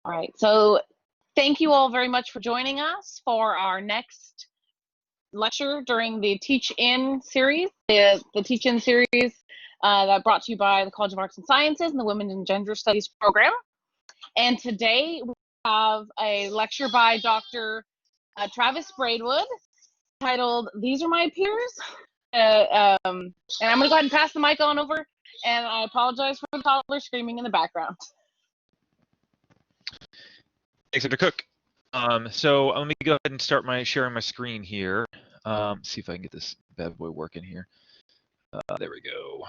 All right, so thank you all very much for joining us for our next lecture during the Teach-In series, the Teach-In series that brought to you by the College of Arts and Sciences and the Women and Gender Studies program. And today we have a lecture by Dr. Travis Braidwood titled, "These Are My Peers." And I'm going to go ahead and pass the mic on over, and I apologize for the toddler screaming in the background. Thanks, Dr. Cook. So let me go ahead and start sharing my screen here. See if I can get this bad boy working here. There we go.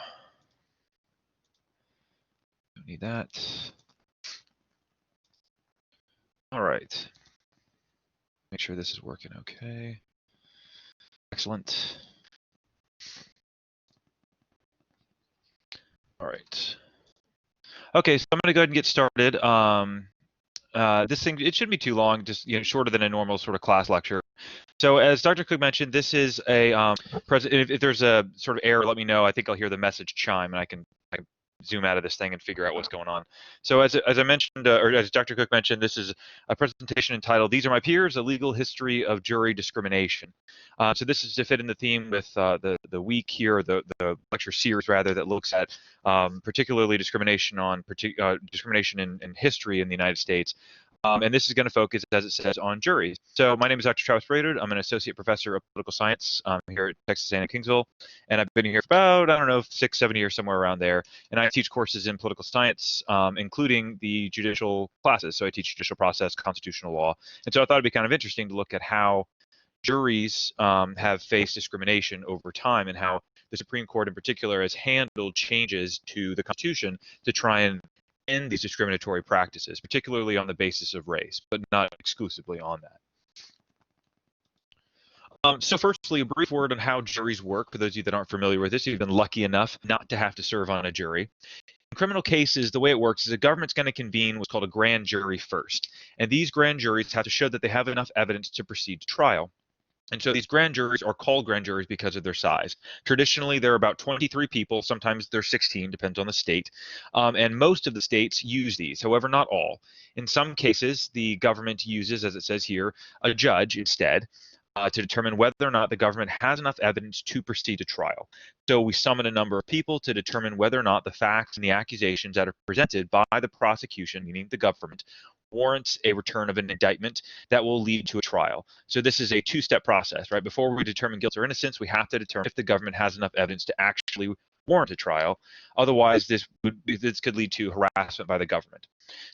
Don't need that. All right. Make sure this is working okay. Excellent. All right. Okay, so I'm going to go ahead and get started. This thing, it shouldn't be too long, just shorter than a normal sort of class lecture. So as Dr. Cook mentioned, this is a if there's a sort of error, let me know. I think I'll hear the message chime, and I can zoom out of this thing and figure out what's going on. So as I mentioned, or as Dr. Cook mentioned, this is a presentation entitled "These Are My Peers: A Legal History of Jury Discrimination." So this is to fit in the theme with the week here, the lecture series rather, that looks at particularly discrimination in history in the United States. And this is going to focus, as it says, on juries. So my name is Dr. Travis Braidwood. I'm an associate professor of political science here at Texas A&M Kingsville, and I've been here for about, 6-7 years, somewhere around there. And I teach courses in political science, including the judicial classes. So I teach judicial process, constitutional law, and so I thought it'd be kind of interesting to look at how juries have faced discrimination over time, and how the Supreme Court in particular has handled changes to the Constitution to try and end these discriminatory practices, particularly on the basis of race, but not exclusively on that. So firstly, a brief word on how juries work for those of you that aren't familiar with this. You've been lucky enough not to have to serve on a jury. In criminal cases, the way it works is the government's going to convene what's called a grand jury first. And these grand juries have to show that they have enough evidence to proceed to trial. And so these grand juries are called grand juries because of their size. Traditionally, they're about 23 people. Sometimes they're 16, depends on the state. And most of the states use these, however, not all. In some cases, the government uses, as it says here, a judge instead to determine whether or not the government has enough evidence to proceed to trial. So we summon a number of people to determine whether or not the facts and the accusations that are presented by the prosecution, meaning the government, warrants a return of an indictment that will lead to a trial. So this is a two-step process, right? Before we determine guilt or innocence, we have to determine if the government has enough evidence to actually warrant a trial. Otherwise, this could lead to harassment by the government.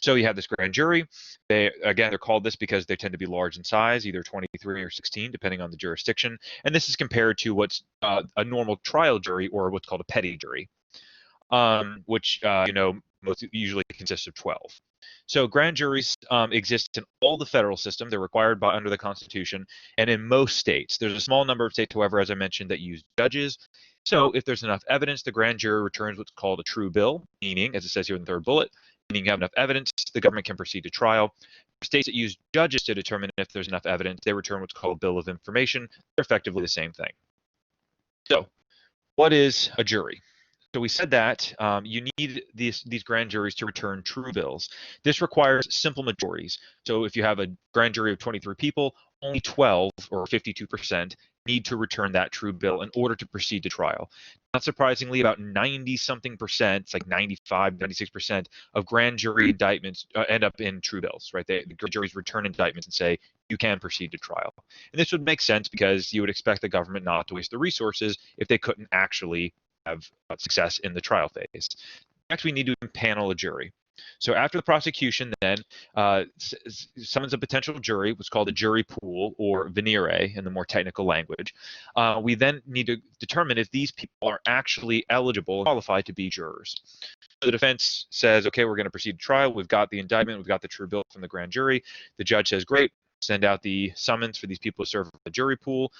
So you have this grand jury. They're called this because they tend to be large in size, either 23 or 16, depending on the jurisdiction. And this is compared to what's a normal trial jury, or what's called a petty jury, which most usually consists of 12. So grand juries exist in all the federal system. They're required under the Constitution, and in most states. There's a small number of states, however, as I mentioned, that use judges. So if there's enough evidence, the grand jury returns what's called a true bill, meaning, as it says here in the third bullet, meaning you have enough evidence, the government can proceed to trial. States that use judges to determine if there's enough evidence, they return what's called a bill of information. They're effectively the same thing. So what is a jury? So we said that you need these grand juries to return true bills. This requires simple majorities. So if you have a grand jury of 23 people, only 12, or 52%, need to return that true bill in order to proceed to trial. Not surprisingly, about 90-something percent, it's like 95, 96% of grand jury indictments end up in true bills, right? The grand juries return indictments and say, you can proceed to trial. And this would make sense because you would expect the government not to waste the resources if they couldn't actually have success in the trial phase. Next, we need to impanel a jury. So after the prosecution then summons a potential jury, what's called a jury pool, or venire in the more technical language, we then need to determine if these people are actually eligible and qualified to be jurors. So the defense says, okay, we're going to proceed to trial. We've got the indictment. We've got the true bill from the grand jury. The judge says, great, send out the summons for these people to serve on the jury pool.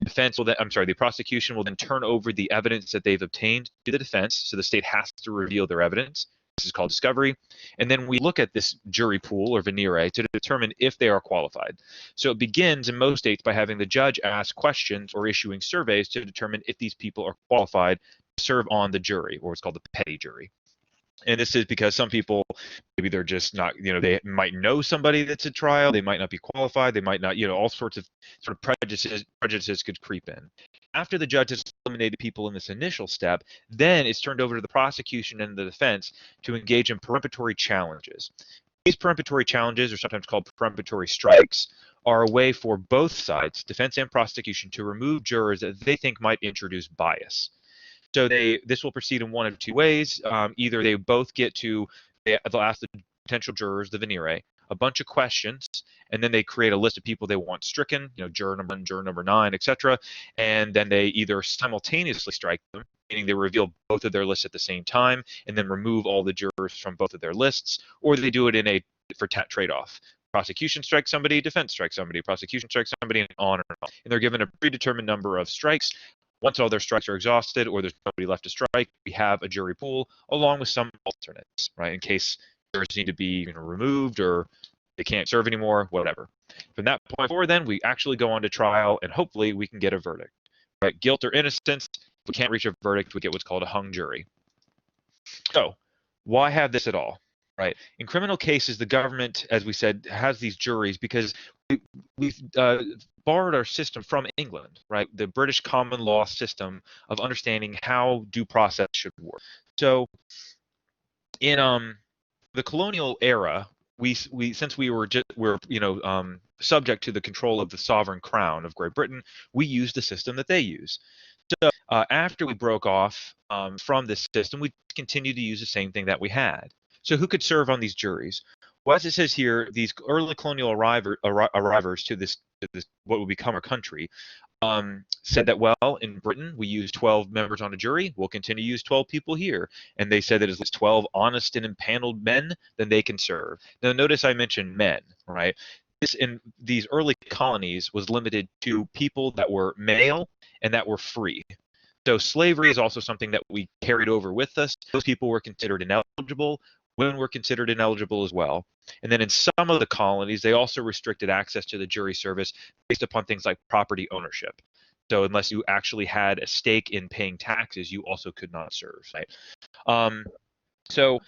The prosecution will then turn over the evidence that they've obtained to the defense. So the state has to reveal their evidence. This is called discovery. And then we look at this jury pool, or venire, to determine if they are qualified. So it begins in most states by having the judge ask questions or issuing surveys to determine if these people are qualified to serve on the jury, or what's called the petty jury. And this is because some people, maybe they're just not, they might know somebody that's at trial, they might not be qualified, they might not, all sorts of sort of prejudices could creep in. After the judge has eliminated people in this initial step, then it's turned over to the prosecution and the defense to engage in peremptory challenges. These peremptory challenges, or sometimes called peremptory strikes, are a way for both sides, defense and prosecution, to remove jurors that they think might introduce bias. So this will proceed in one of two ways. Either they both get to they'll ask the potential jurors, the venire, a bunch of questions, and then they create a list of people they want stricken, juror number 1, juror number 9, etc. And then they either simultaneously strike them, meaning they reveal both of their lists at the same time, and then remove all the jurors from both of their lists, or they do it in a trade-off. Prosecution strikes somebody, defense strikes somebody, prosecution strikes somebody, and on and on. And they're given a predetermined number of strikes. Once all their strikes are exhausted or there's nobody left to strike, we have a jury pool along with some alternates, right, in case jurors need to be removed or they can't serve anymore, whatever. From that point forward, then, we actually go on to trial, and hopefully we can get a verdict. Right? Guilt or innocence, if we can't reach a verdict, we get what's called a hung jury. So why have this at all? Right? In criminal cases, the government, as we said, has these juries because we've borrowed our system from England, right? The British common law system of understanding how due process should work. So in the colonial era, we since we're subject to the control of the sovereign crown of Great Britain, we used the system that they use. So after we broke off from this system, we continued to use the same thing that we had. So who could serve on these juries? Well, as it says here, these early colonial arrivers to this what would become our country said that, well, in Britain we use 12 members on a jury. We'll continue to use 12 people here. And they said that as 12 honest and empaneled men, then they can serve. Now, notice I mentioned men, right? This in these early colonies was limited to people that were male and that were free. So slavery is also something that we carried over with us. Those people were considered ineligible. Women were considered ineligible as well. And then in some of the colonies, they also restricted access to the jury service based upon things like property ownership. So unless you actually had a stake in paying taxes, you also could not serve. Right? So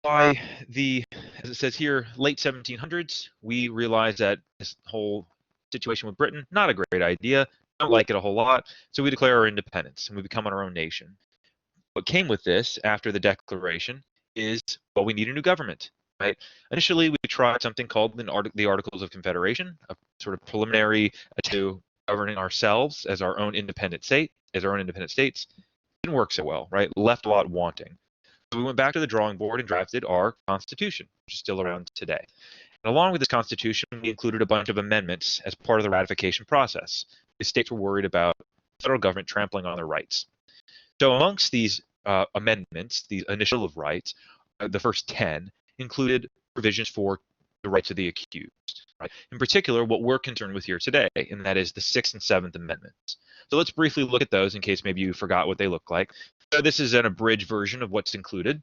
by the, as it says here, late 1700s, we realized that this whole situation with Britain, not a great idea. Don't like it a whole lot. So we declare our independence and we become our own nation. What came with this after the declaration is, well, we need a new government, right? Initially, we tried something called the Articles of Confederation, a sort of preliminary to governing ourselves as our own independent state, states. Didn't work so well, right? Left a lot wanting. So we went back to the drawing board and drafted our Constitution, which is still around today. And along with this Constitution, we included a bunch of amendments as part of the ratification process. The states were worried about the federal government trampling on their rights. So amongst these amendments, the initial of rights, the first 10, included provisions for the rights of the accused. Right? In particular, what we're concerned with here today, and that is the 6th and 7th Amendments. So let's briefly look at those in case maybe you forgot what they look like. So this is an abridged version of what's included.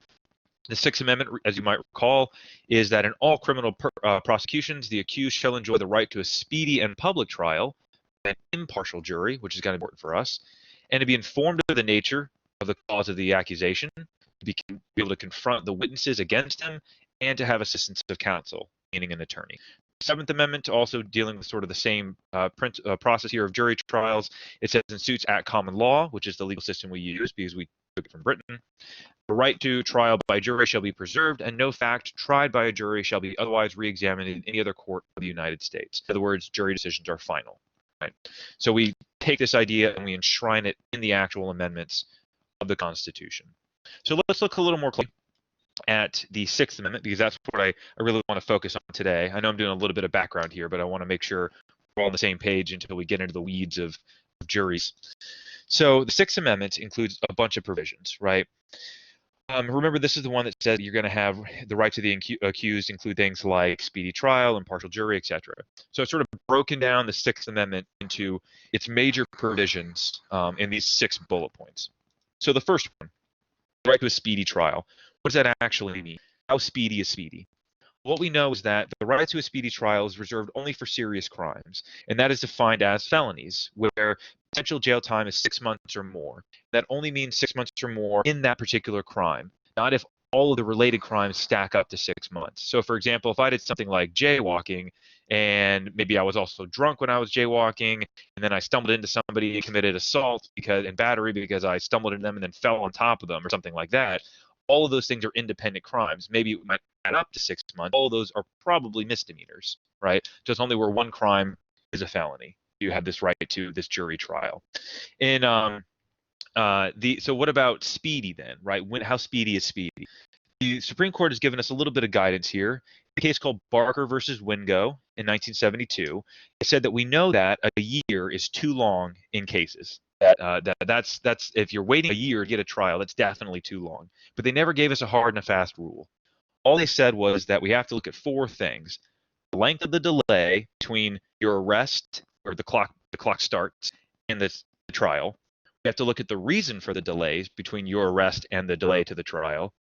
The 6th Amendment, as you might recall, is that in all criminal prosecutions, the accused shall enjoy the right to a speedy and public trial, an impartial jury, which is kind of important for us, and to be informed of the nature of the cause of the accusation, to be able to confront the witnesses against him, and to have assistance of counsel, meaning an attorney. Seventh Amendment, also dealing with sort of the same process here of jury trials. It says in suits at common law, which is the legal system we use because we took it from Britain, the right to trial by jury shall be preserved, and no fact tried by a jury shall be otherwise re-examined in any other court of the United States. In other words, jury decisions are final. Right? So we take this idea and we enshrine it in the actual amendments of the Constitution. So let's look a little more closely at the 6th Amendment, because that's what I really want to focus on today. I know I'm doing a little bit of background here, but I want to make sure we're all on the same page until we get into the weeds of juries. So the 6th Amendment includes a bunch of provisions, right? Remember, this is the one that says you're going to have the rights of the accused include things like speedy trial, impartial jury, etc. So it's sort of broken down the 6th Amendment into its major provisions in these 6 bullet points. So the first one, the right to a speedy trial. What does that actually mean? How speedy is speedy? What we know is that the right to a speedy trial is reserved only for serious crimes, and that is defined as felonies, where potential jail time is 6 months or more. That only means 6 months or more in that particular crime, not if all of the related crimes stack up to 6 months. So, for example, if I did something like jaywalking, and maybe I was also drunk when I was jaywalking, and then I stumbled into somebody and committed assault and battery because I stumbled into them and then fell on top of them or something like that, all of those things are independent crimes. Maybe it might add up to 6 months. All of those are probably misdemeanors, right? Just only where one crime is a felony. You have this right to this jury trial. In so what about speedy then, right? How speedy is speedy? The Supreme Court has given us a little bit of guidance here. A case called Barker versus Wingo in 1972, it said that we know that a year is too long in cases. That's if you're waiting a year to get a trial, that's definitely too long. But they never gave us a hard and a fast rule. All they said was that we have to look at 4 things: the length of the delay between your arrest, or the clock starts, and the trial. We have to look at the reason for the delays between your arrest and the delay to the trial.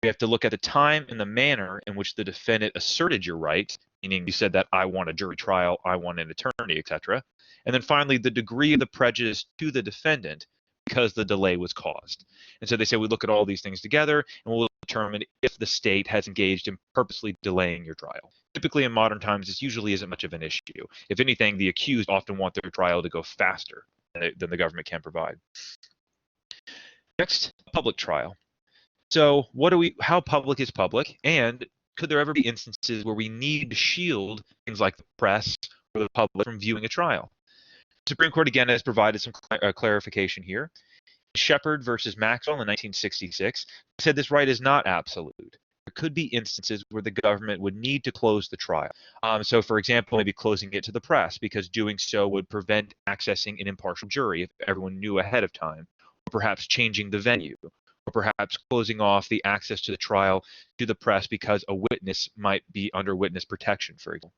We have to look at the time and the manner in which the defendant asserted your right, meaning you said that I want a jury trial, I want an attorney, etc. And then finally, the degree of the prejudice to the defendant because the delay was caused. And so they say we look at all these things together and we'll determine if the state has engaged in purposely delaying your trial. Typically in modern times, this usually isn't much of an issue. If anything, the accused often want their trial to go faster than the government can provide. Next, public trial. So how public is public, and could there ever be instances where we need to shield things like the press or the public from viewing a trial? The Supreme Court again has provided some clarification here. Shepard versus Maxwell in 1966 said this right is not absolute. There could be instances where the government would need to close the trial. So, for example, maybe closing it to the press because doing so would prevent accessing an impartial jury if everyone knew ahead of time, or perhaps changing the venue, or perhaps closing off the access to the trial to the press because a witness might be under witness protection, for example.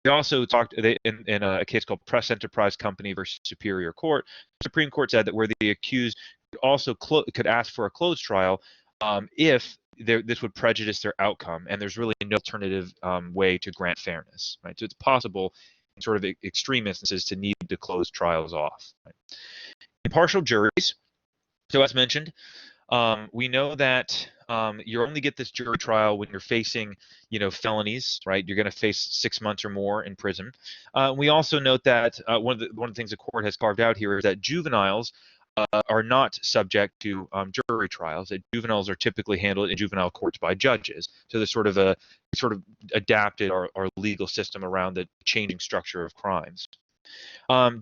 They also talked in a case called Press Enterprise Company versus Superior Court. The Supreme Court said that where the accused also could ask for a closed trial if this would prejudice their outcome, and there's really no alternative way to grant fairness. Right? So it's possible in sort of extreme instances to need to close trials off. Right? Impartial juries. So as mentioned, we know that you only get this jury trial when you're facing, felonies, right? You're going to face 6 months or more in prison. We also note that one of the things the court has carved out here is that juveniles are not subject to jury trials. That juveniles are typically handled in juvenile courts by judges. So there's sort of adapted our legal system around the changing structure of crimes.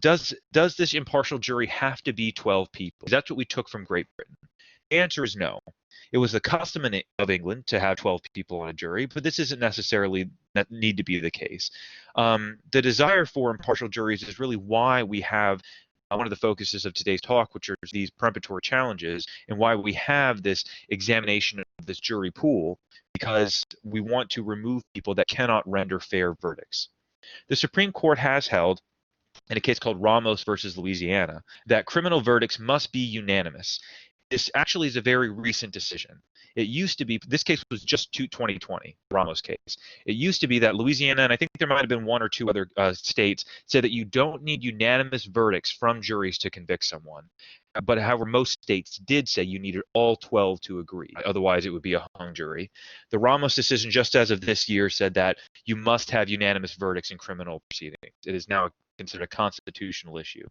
Does this impartial jury have to be 12 people? That's what we took from Great Britain. The answer is no. It was the custom of England to have 12 people on a jury, but this isn't necessarily need to be the case. The desire for impartial juries is really why we have one of the focuses of today's talk, which are these preemptory challenges, and why we have this examination of this jury pool, because we want to remove people that cannot render fair verdicts. The Supreme Court has held, in a case called Ramos versus Louisiana, that criminal verdicts must be unanimous. This actually is a very recent decision. It used to be, this case was just 2020, Ramos case. It used to be that Louisiana, and I think there might have been 1 or 2 other states, said that you don't need unanimous verdicts from juries to convict someone. But however, most states did say you needed all 12 to agree. Otherwise, it would be a hung jury. The Ramos decision, just as of this year, said that you must have unanimous verdicts in criminal proceedings. It is now considered a constitutional issue.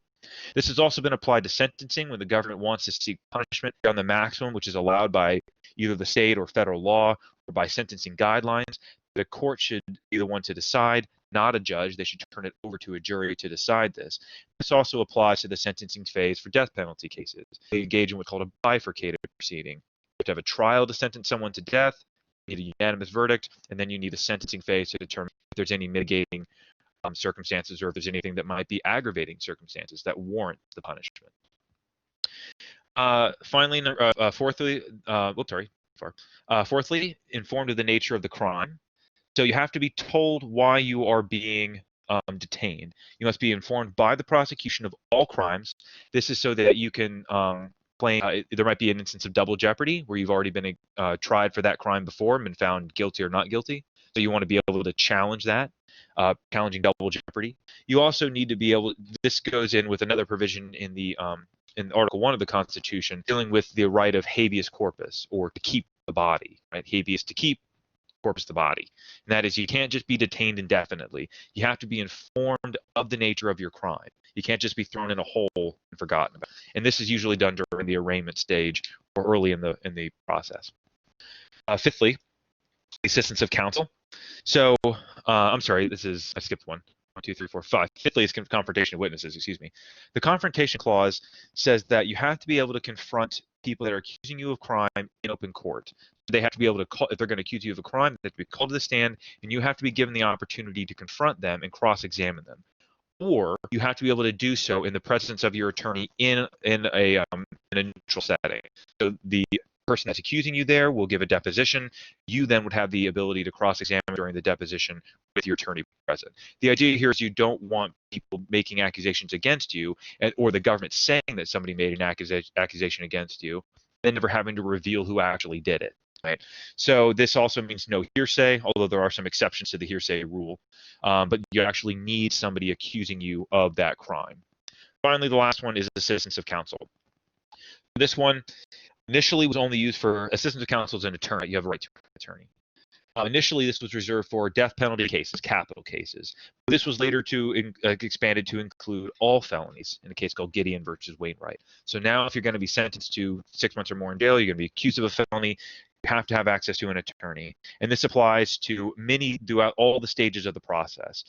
This has also been applied to sentencing when the government wants to seek punishment beyond the maximum, which is allowed by either the state or federal law or by sentencing guidelines. The court should be the one to decide, not a judge. They should turn it over to a jury to decide this. This also applies to the sentencing phase for death penalty cases. They engage in what's called a bifurcated proceeding. You have to have a trial to sentence someone to death, you need a unanimous verdict, and then you need a sentencing phase to determine if there's any mitigating circumstances or if there's anything that might be aggravating circumstances that warrant the punishment. Fourthly, informed of the nature of the crime. So you have to be told why you are being detained. You must be informed by the prosecution of all crimes. This is so that you can claim there might be an instance of double jeopardy where you've already been tried for that crime before and been found guilty or not guilty. So you want to be able to challenge that, challenging double jeopardy. You also need to be able. This goes in with another provision in Article 1 of the Constitution dealing with the right of habeas corpus, or to keep the body, right? Habeas to keep, corpus the body. And that is, you can't just be detained indefinitely. You have to be informed of the nature of your crime. You can't just be thrown in a hole and forgotten about. And this is usually done during the arraignment stage or early in the process. Fifthly, the assistance of counsel. So, I'm sorry, I skipped one. 1, 2, 3, 4, 5. Fifthly is confrontation of witnesses, excuse me. The confrontation clause says that you have to be able to confront people that are accusing you of crime in open court. They have to be able to call, if they're going to accuse you of a crime, they have to be called to the stand, and you have to be given the opportunity to confront them and cross-examine them. Or you have to be able to do so in the presence of your attorney in a neutral setting. So the person that's accusing you there will give a deposition. You then would have the ability to cross-examine during the deposition with your attorney present. The idea here is you don't want people making accusations against you, or the government saying that somebody made an accusation against you, then never having to reveal who actually did it. Right. So this also means no hearsay, although there are some exceptions to the hearsay rule. But you actually need somebody accusing you of that crime. Finally, the last one is assistance of counsel. This one initially was only used for assistance of counsel as an attorney. You have a right to an attorney. Initially, this was reserved for death penalty cases, capital cases. This was later expanded to include all felonies in a case called Gideon versus Wainwright. So now if you're going to be sentenced to 6 months or more in jail, you're going to be accused of a felony, you have to have access to an attorney. And this applies to many throughout all the stages of the process.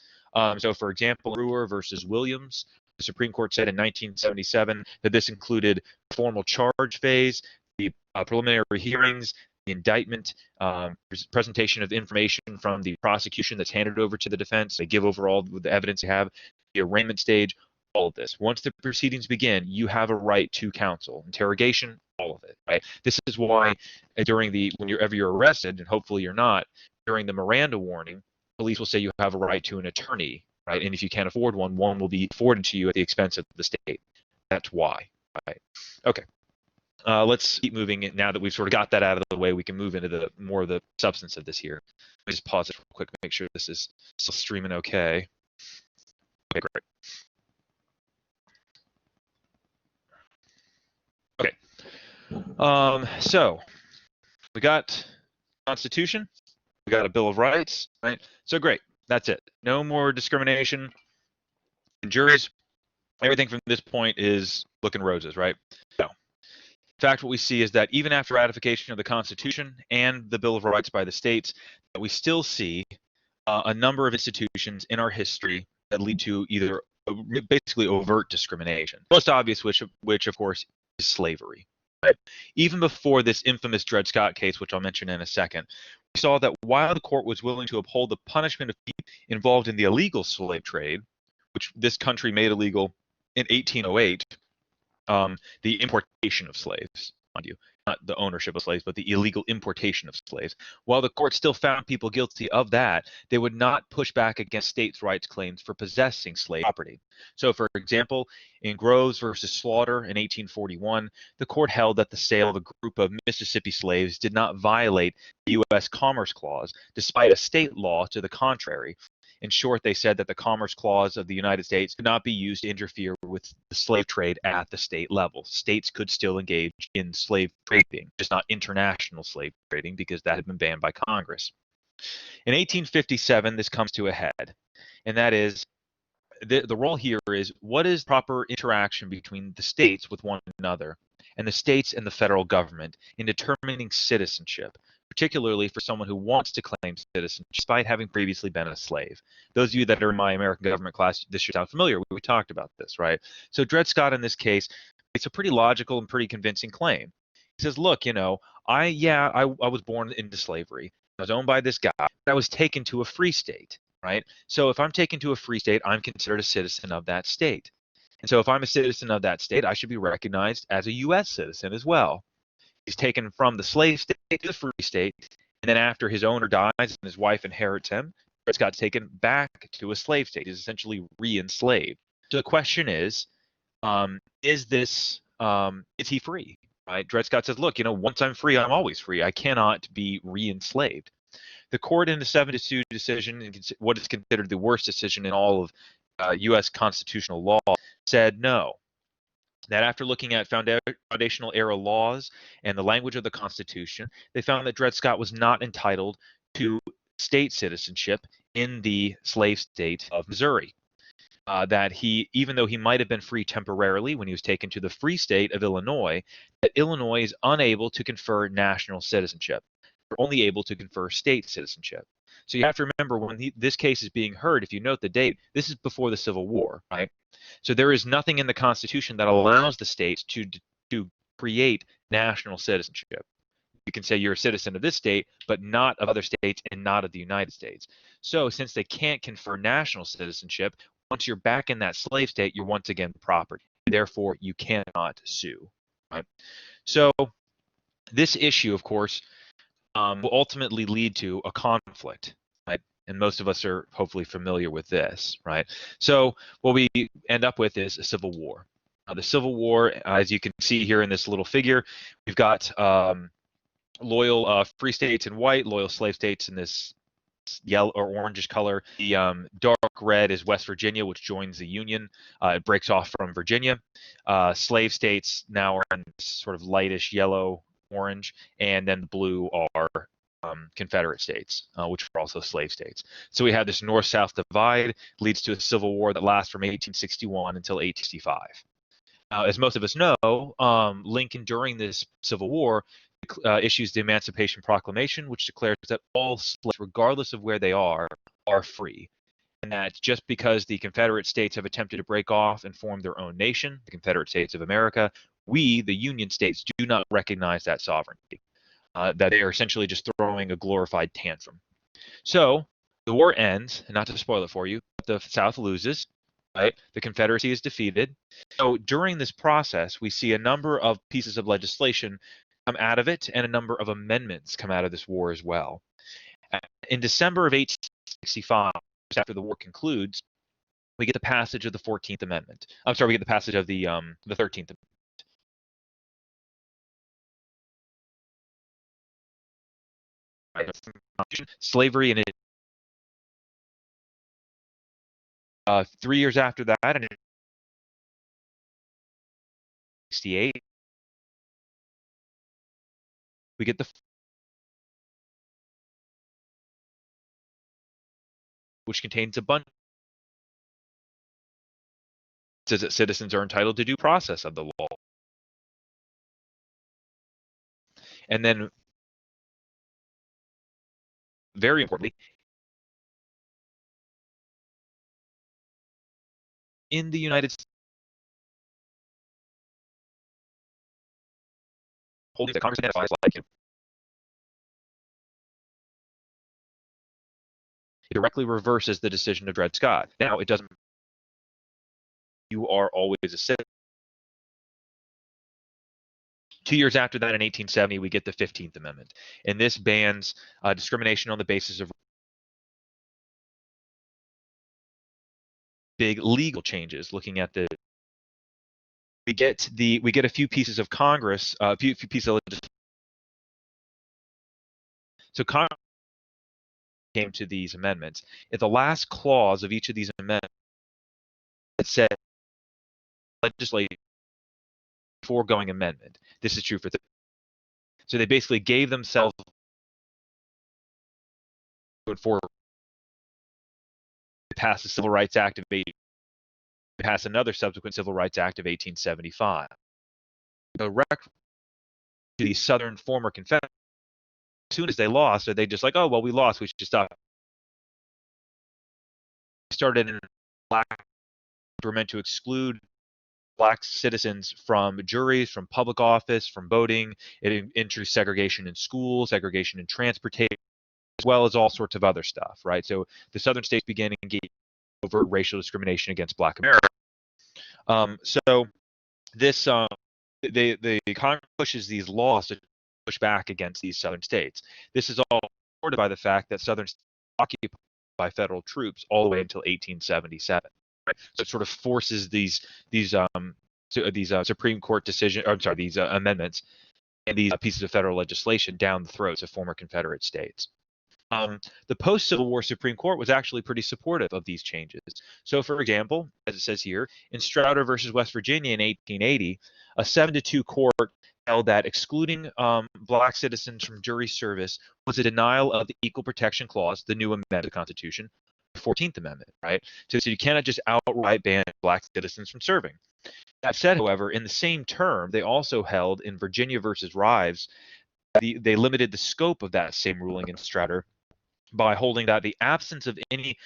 So for example, Brewer versus Williams, the Supreme Court said in 1977 that this included the formal charge phase, the preliminary hearings, the indictment, presentation of information from the prosecution that's handed over to the defense. They give over all the evidence they have, the arraignment stage, all of this. Once the proceedings begin, you have a right to counsel, interrogation, all of it. Right. This is why whenever you're arrested, and hopefully you're not, during the Miranda warning, police will say you have a right to an attorney. Right. And if you can't afford one will be afforded to you at the expense of the state. That's why. Right. Okay. Let's keep moving. Now that we've sort of got that out of the way, we can move into more of the substance of this here. Let me just pause it real quick, make sure this is still streaming okay. Okay, great. Okay. So we got Constitution, we got a Bill of Rights, right? So great. That's it. No more discrimination in juries. Everything from this point is looking roses, right? No. In fact, what we see is that even after ratification of the Constitution and the Bill of Rights by the states, that we still see a number of institutions in our history that lead to either basically overt discrimination. Most obvious, which of course is slavery. Right? Even before this infamous Dred Scott case, which I'll mention in a second, we saw that while the court was willing to uphold the punishment of people involved in the illegal slave trade, which this country made illegal in 1808, the importation of slaves, mind you, not the ownership of slaves, but the illegal importation of slaves. While the court still found people guilty of that, they would not push back against states' rights claims for possessing slave property. So, for example, in Groves versus Slaughter in 1841, the court held that the sale of a group of Mississippi slaves did not violate the U.S. Commerce Clause, despite a state law to the contrary. In short, they said that the Commerce Clause of the United States could not be used to interfere with the slave trade at the state level. States could still engage in slave trading, just not international slave trading, because that had been banned by Congress. In 1857, this comes to a head, and that is the role here is what is proper interaction between the states with one another and the states and the federal government in determining citizenship, particularly for someone who wants to claim citizenship despite having previously been a slave. Those of you that are in my American government class, this should sound familiar. We talked about this, right? So Dred Scott in this case, it's a pretty logical and pretty convincing claim. He says, look, I was born into slavery. I was owned by this guy. I was taken to a free state, right? So if I'm taken to a free state, I'm considered a citizen of that state. And so if I'm a citizen of that state, I should be recognized as a U.S. citizen as well. He's taken from the slave state to the free state, and then after his owner dies and his wife inherits him, Dred Scott's taken back to a slave state. He's essentially re-enslaved. So the question is he free? Right? Dred Scott says, look, once I'm free, I'm always free. I cannot be re-enslaved. The court in the 7-2 decision, what is considered the worst decision in all of U.S. constitutional law, said no. that after looking at foundational era laws and the language of the Constitution, they found that Dred Scott was not entitled to state citizenship in the slave state of Missouri. That he, even though he might have been free temporarily when he was taken to the free state of Illinois, that Illinois is unable to confer national citizenship. They're only able to confer state citizenship. So you have to remember when this case is being heard, if you note the date, this is before the Civil War, right? So there is nothing in the Constitution that allows the states to create national citizenship. You can say you're a citizen of this state, but not of other states and not of the United States. So since they can't confer national citizenship, once you're back in that slave state, you're once again property. Therefore, you cannot sue. Right? So this issue, of course, will ultimately lead to a conflict. Right? And most of us are hopefully familiar with this. Right? So what we end up with is a civil war. The Civil War, as you can see here in this little figure, we've got loyal free states in white, loyal slave states in this yellow or orangish color. The dark red is West Virginia, which joins the Union. It breaks off from Virginia. Slave states now are in this sort of lightish yellow, orange, and then the blue are Confederate states, which are also slave states. So we have this north-south divide, leads to a civil war that lasts from 1861 until 1865. As most of us know, Lincoln, during this Civil War, issues the Emancipation Proclamation, which declares that all slaves, regardless of where they are free. And that just because the Confederate States have attempted to break off and form their own nation, the Confederate States of America, we, the Union States, do not recognize that sovereignty. That they are essentially just throwing a glorified tantrum. So the war ends, and not to spoil it for you, but the South loses. Right? The Confederacy is defeated. So during this process, we see a number of pieces of legislation come out of it and a number of amendments come out of this war as well. In December of 1865, just after the war concludes, we get the passage of the 14th Amendment. I'm sorry, we get the passage of the 13th Amendment. Slavery in it. 3 years after that, in 1868, we get the which contains a bunch says that citizens are entitled to due process of the law. And then, very importantly, in the United States, holding that Congress identifies like it directly reverses the decision of Dred Scott. Now, it doesn't. You are always a citizen. 2 years after that, in 1870, we get the 15th Amendment, and this bans discrimination on the basis of big legal changes. Looking at the, we get a few pieces of Congress, a few pieces of legislation. So Congress came to these amendments. At the last clause of each of these amendments, it said legislation foregoing amendment. This is true for. So they basically gave themselves for pass the Civil Rights Act of 18, pass another subsequent Civil Rights Act of 1875. The record to the Southern former Confederates, as soon as they lost, are they just like, oh well, we lost, we should just stop. Started in black were meant to exclude black citizens from juries, from public office, from voting. It introduced segregation in schools, segregation in transportation, as well as all sorts of other stuff, right? So the Southern states began engaging in overt racial discrimination against Black Americans. So this, the Congress pushes these laws to push back against these Southern states. This is all supported by the fact that Southern states were occupied by federal troops all the way until 1877. Right? So it sort of forces these Supreme Court decision, or I'm sorry, these amendments and these pieces of federal legislation down the throats of former Confederate states. The post-Civil War Supreme Court was actually pretty supportive of these changes. So, for example, as it says here, in Strouder versus West Virginia in 1880, a 7-2 court held that excluding black citizens from jury service was a denial of the Equal Protection Clause, the new amendment to the Constitution, the 14th Amendment, right? So you cannot just outright ban black citizens from serving. That said, however, in the same term, they also held in Virginia versus Rives, they limited the scope of that same ruling in Strouder by holding that the absence of any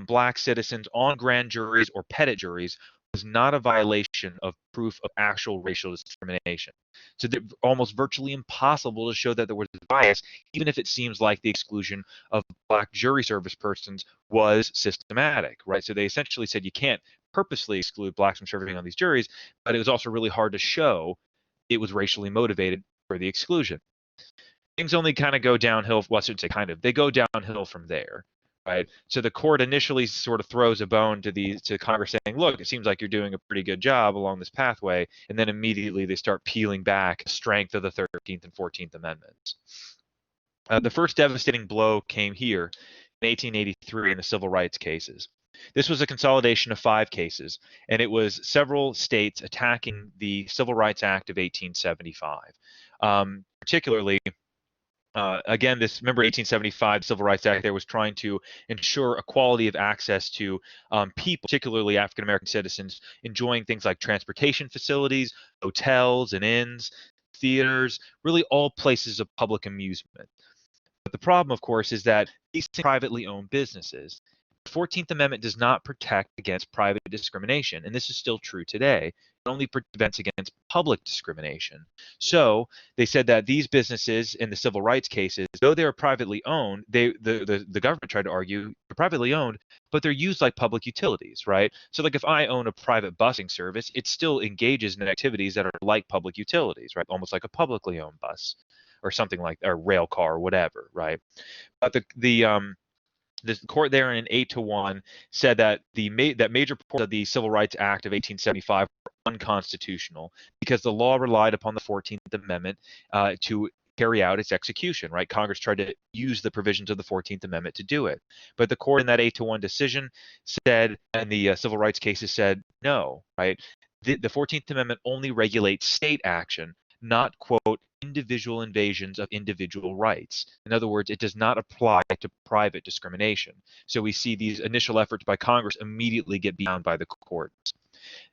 black citizens on grand juries or petit juries was not a violation of proof of actual racial discrimination. So they're almost virtually impossible to show that there was bias, even if it seems like the exclusion of black jury service persons was systematic, right? So they essentially said you can't purposely exclude blacks from serving on these juries, but it was also really hard to show it was racially motivated for the exclusion. Things only kind of go downhill. Well, I shouldn't say kind of. They go downhill from there, right? So the court initially sort of throws a bone to Congress, saying, "Look, it seems like you're doing a pretty good job along this pathway," and then immediately they start peeling back the strength of the 13th and 14th Amendments. The first devastating blow came here in 1883 in the civil rights cases. This was a consolidation of 5 cases, and it was several states attacking the Civil Rights Act of 1875. Particularly, again, remember 1875 Civil Rights Act there was trying to ensure equality of access to people, particularly African American citizens, enjoying things like transportation facilities, hotels and inns, theaters, really all places of public amusement. But the problem, of course, is that these are privately owned businesses. The 14th Amendment does not protect against private discrimination, and this is still true today. It only prevents against public discrimination. So they said that these businesses in the civil rights cases, though they're privately owned, the government tried to argue they're privately owned, but they're used like public utilities, right? So like if I own a private busing service, it still engages in activities that are like public utilities, right? Almost like a publicly owned bus or something like, or rail car or whatever, right? But the court there in an 8-1 said that that major portions of the Civil Rights Act of 1875 were unconstitutional because the law relied upon the 14th Amendment to carry out its execution, right? Congress tried to use the provisions of the 14th Amendment to do it. But the court in that 8-1 decision said, and the civil rights cases said, no, right? The 14th Amendment only regulates state action, not, quote, individual invasions of individual rights. In other words, it does not apply to private discrimination. So we see these initial efforts by Congress immediately get beat down by the courts.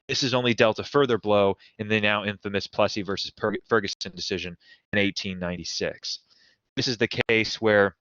This has only dealt a further blow in the now infamous Plessy versus Ferguson decision in 1896. This is the case where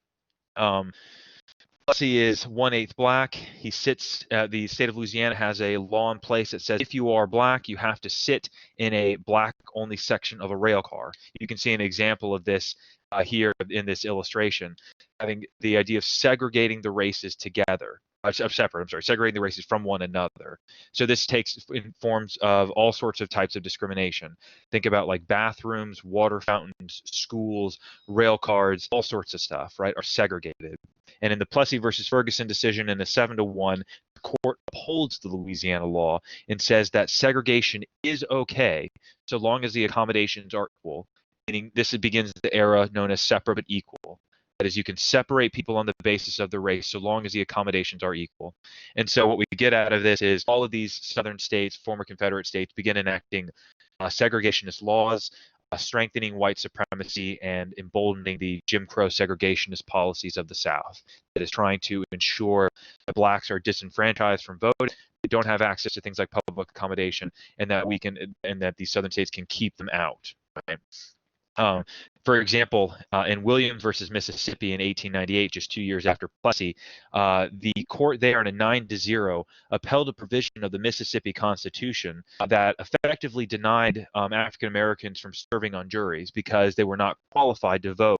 Plessy is 1/8 black. He sits, the state of Louisiana has a law in place that says if you are black, you have to sit in a black-only section of a rail car. You can see an example of this here in this illustration, having the idea of segregating the races together. Segregating the races from one another. So this takes in forms of all sorts of types of discrimination. Think about like bathrooms, water fountains, schools, rail cars, all sorts of stuff, right, are segregated. And in the Plessy versus Ferguson decision in a 7-1, the court upholds the Louisiana law and says that segregation is okay so long as the accommodations are equal, meaning this begins the era known as separate but equal. That is, you can separate people on the basis of the race so long as the accommodations are equal. And so what we get out of this is all of these southern states, former Confederate states, begin enacting segregationist laws, strengthening white supremacy and emboldening the Jim Crow segregationist policies of the South. That is trying to ensure that blacks are disenfranchised from voting, they don't have access to things like public accommodation, and that these southern states can keep them out. Right? For example, in Williams versus Mississippi in 1898, just 2 years after Plessy, the court there in a 9-0 upheld a provision of the Mississippi Constitution that effectively denied African Americans from serving on juries because they were not qualified to vote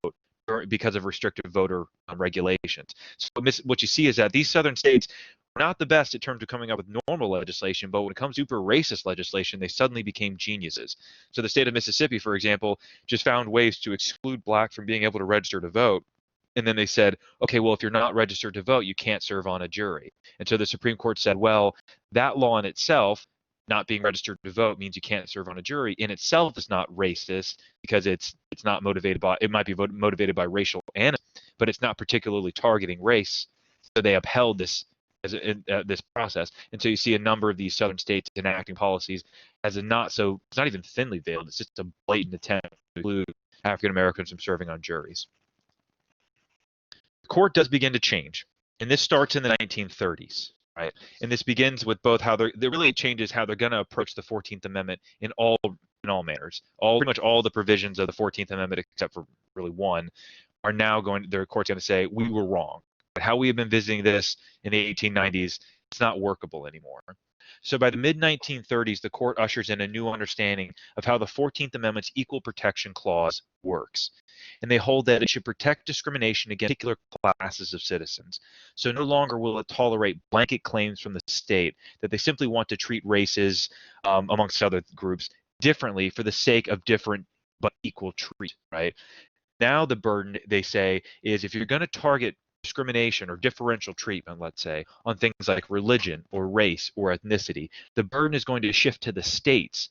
because of restrictive voter regulations. So what you see is that these southern states are not the best in terms of coming up with normal legislation, but when it comes to super racist legislation, they suddenly became geniuses. So the state of Mississippi, for example, just found ways to exclude blacks from being able to register to vote. And then they said, okay, well, if you're not registered to vote, you can't serve on a jury. And so the Supreme Court said, well, that law in itself, not being registered to vote, means you can't serve on a jury in itself is not racist because it's not motivated by, it might be motivated by racial animus, but it's not particularly targeting race. So they upheld this this process, and so you see a number of these southern states enacting policies as it's not even thinly veiled. It's just a blatant attempt to exclude African Americans from serving on juries. The court does begin to change, and this starts in the 1930s, right? And this begins with both how it really changes how they're going to approach the 14th Amendment in all manners. Pretty much all the provisions of the 14th Amendment, except for really one, are now the court's going to say we were wrong. How we have been visiting this in the 1890s, it's not workable anymore. So by the mid-1930s, the court ushers in a new understanding of how the 14th Amendment's Equal Protection Clause works. And they hold that it should protect discrimination against particular classes of citizens. So no longer will it tolerate blanket claims from the state that they simply want to treat races, amongst other groups, differently for the sake of different but equal treat, right? Now the burden, they say, is if you're going to target discrimination or differential treatment, let's say, on things like religion or race or ethnicity, the burden is going to shift to the states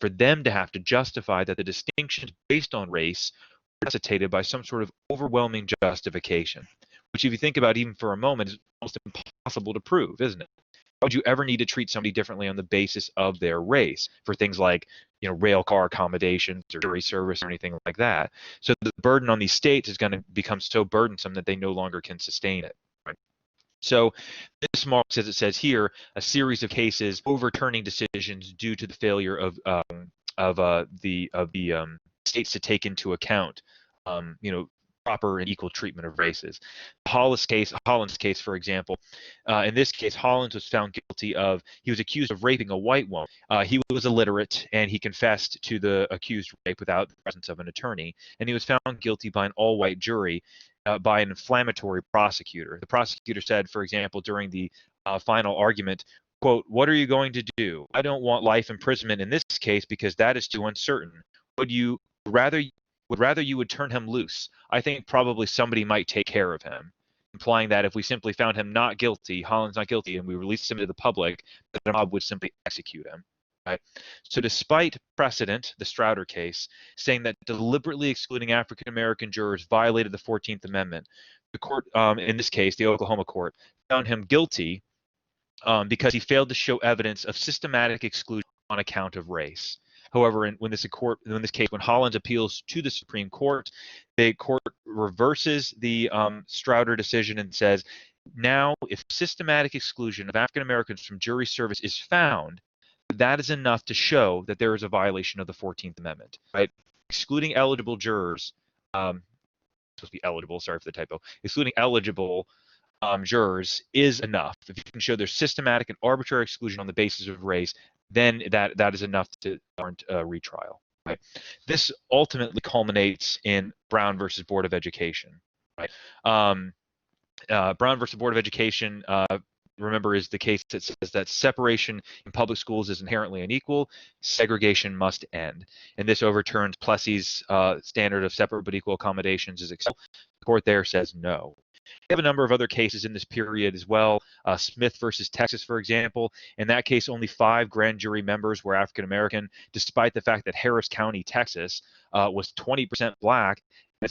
for them to have to justify that the distinctions based on race are necessitated by some sort of overwhelming justification, which if you think about even for a moment is almost impossible to prove, isn't it? Why would you ever need to treat somebody differently on the basis of their race for things like, rail car accommodations or jury service or anything like that? So the burden on these states is going to become so burdensome that they no longer can sustain it. Right? So this marks, as it says here, a series of cases overturning decisions due to the failure of the states to take into account, proper and equal treatment of races. Holland's case, for example, in this case, Holland was found guilty he was accused of raping a white woman. He was illiterate, and he confessed to the accused rape without the presence of an attorney, and he was found guilty by an all-white jury by an inflammatory prosecutor. The prosecutor said, for example, during the final argument, quote, "What are you going to do? I don't want life imprisonment in this case because that is too uncertain. Would rather you would turn him loose. I think probably somebody might take care of him," implying that if we simply found him not guilty, Holland's not guilty, and we released him to the public, that the mob would simply execute him. Right? So despite precedent, the Strouder case, saying that deliberately excluding African American jurors violated the 14th Amendment, the court, in this case, the Oklahoma court, found him guilty because he failed to show evidence of systematic exclusion on account of race. However, when Holland appeals to the Supreme Court, the court reverses the Strouder decision and says, now, if systematic exclusion of African Americans from jury service is found, that is enough to show that there is a violation of the 14th Amendment. Right? Excluding eligible jurors, supposed to be eligible. Sorry for the typo. Excluding eligible jurors is enough. If you can show there's systematic and arbitrary exclusion on the basis of race, then that is enough to warrant a retrial. Right? This ultimately culminates in Brown versus Board of Education. Right? Brown versus Board of Education, remember, is the case that says that separation in public schools is inherently unequal. Segregation must end. And this overturns Plessy's standard of separate but equal accommodations is acceptable. The court there says no. We have a number of other cases in this period as well. Smith versus Texas, for example. In that case, only 5 grand jury members were African American, despite the fact that Harris County, Texas, was 20% black. They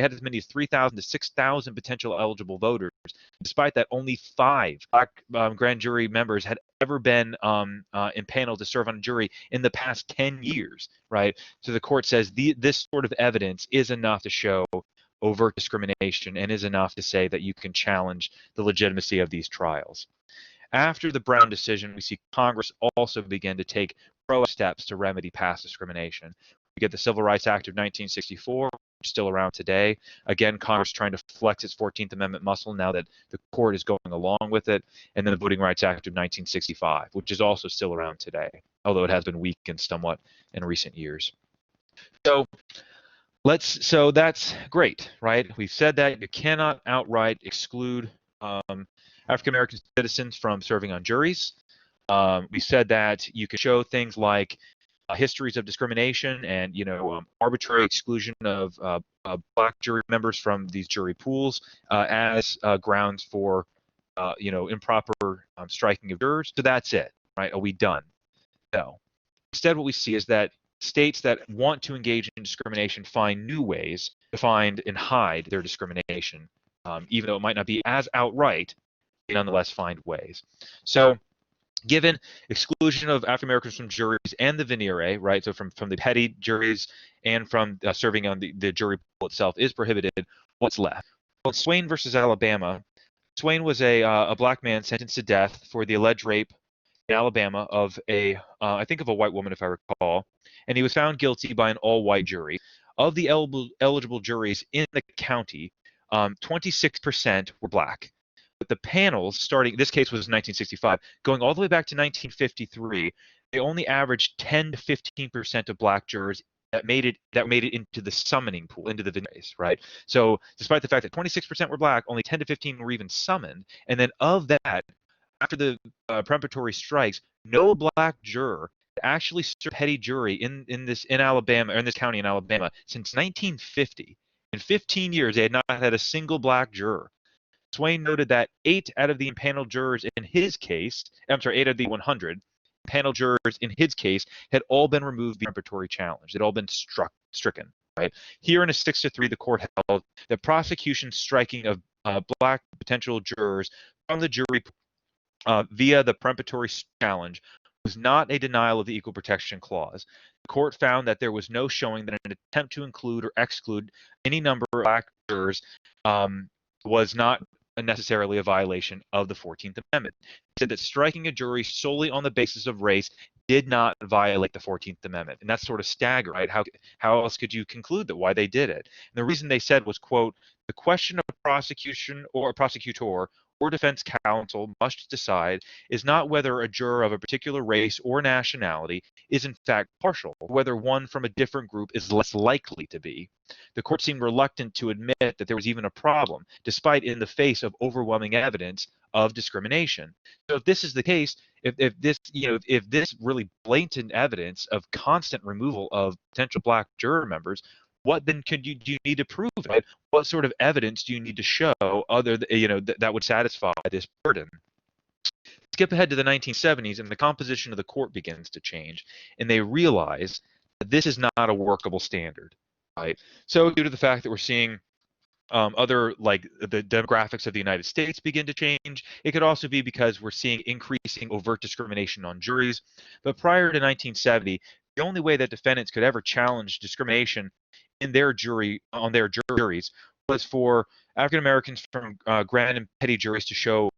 had as many as 3,000 to 6,000 potential eligible voters. Despite that, only 5 black grand jury members had ever been impaneled to serve on a jury in the past 10 years. Right? So the court says this sort of evidence is enough to show overt discrimination and is enough to say that you can challenge the legitimacy of these trials. After the Brown decision, we see Congress also begin to take proactive steps to remedy past discrimination. We get the Civil Rights Act of 1964, which is still around today. Again, Congress trying to flex its 14th Amendment muscle now that the court is going along with it. And then the Voting Rights Act of 1965, which is also still around today, although it has been weakened somewhat in recent years. So that's great, right? We've said that you cannot outright exclude African American citizens from serving on juries. We said that you can show things like histories of discrimination and arbitrary exclusion of black jury members from these jury pools as grounds for improper striking of jurors. So that's it, right? Are we done? No. Instead, what we see is that states that want to engage in discrimination find new ways to find and hide their discrimination, even though it might not be as outright, they nonetheless find ways. So given exclusion of African Americans from juries and the venire, right, so from the petty juries and from serving on the jury pool itself is prohibited, what's left? Well, Swain versus Alabama. Swain was a black man sentenced to death for the alleged rape in Alabama of I think of a white woman, if I recall, and he was found guilty by an all-white jury. Of the eligible juries in the county, 26% were black. But the panels, starting, this case was 1965, going all the way back to 1953, they only averaged 10 to 15% of black jurors that made it into the summoning pool, into the venires, right? So despite the fact that 26% were black, only 10 to 15 were even summoned. And then of that, after the preparatory strikes, no black juror actually served petty jury in Alabama, or in this county in Alabama, since 1950. In 15 years, they had not had a single black juror. Swain noted that 8 out of the impaneled jurors in his case, 8 of the 100 panel jurors in his case had all been removed via preparatory challenge. They'd all been stricken. Right here, in a 6-3, the court held that prosecution striking of black potential jurors from the jury via the preparatory challenge was not a denial of the Equal Protection Clause. The court found that there was no showing that an attempt to include or exclude any number of black jurors was not necessarily a violation of the 14th Amendment. It said that striking a jury solely on the basis of race did not violate the 14th Amendment. And that's sort of staggering, right? How else could you conclude that why they did it? And the reason they said was, quote, the question of prosecution or a prosecutor or defense counsel must decide is not whether a juror of a particular race or nationality is in fact partial, or whether one from a different group is less likely to be. The court seemed reluctant to admit that there was even a problem, despite in the face of overwhelming evidence of discrimination. So if this is the case, if this really blatant evidence of constant removal of potential black juror members, what then do you need to prove? Right? What sort of evidence do you need to show other than, that would satisfy this burden? Skip ahead to the 1970s, and the composition of the court begins to change, and they realize that this is not a workable standard. Right? So due to the fact that we're seeing other, like the demographics of the United States begin to change. It could also be because we're seeing increasing overt discrimination on juries. But prior to 1970, the only way that defendants could ever challenge discrimination in their juries was for African Americans from grand and petty juries to show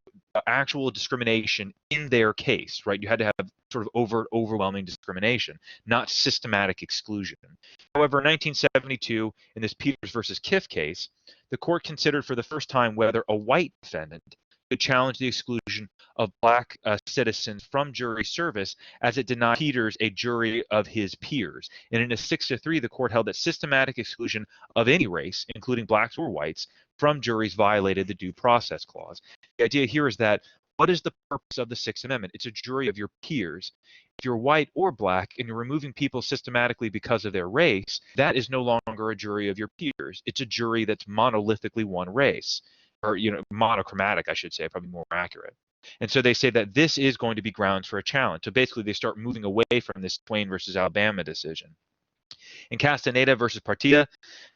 actual discrimination in their case, right? You had to have sort of overt, overwhelming discrimination, not systematic exclusion. However, in 1972, in this Peters versus Kiff case, the court considered for the first time whether a white defendant could challenge the exclusion of black citizens from jury service, as it denied Peters a jury of his peers. And in a 6-3, the court held that systematic exclusion of any race, including blacks or whites, from juries violated the Due Process Clause. The idea here is that what is the purpose of the Sixth Amendment? It's a jury of your peers. If you're white or black and you're removing people systematically because of their race, that is no longer a jury of your peers. It's a jury that's monolithically one race, or monochromatic, I should say, probably more accurate. And so they say that this is going to be grounds for a challenge. So basically, they start moving away from this Swain versus Alabama decision. In Castaneda versus Partida,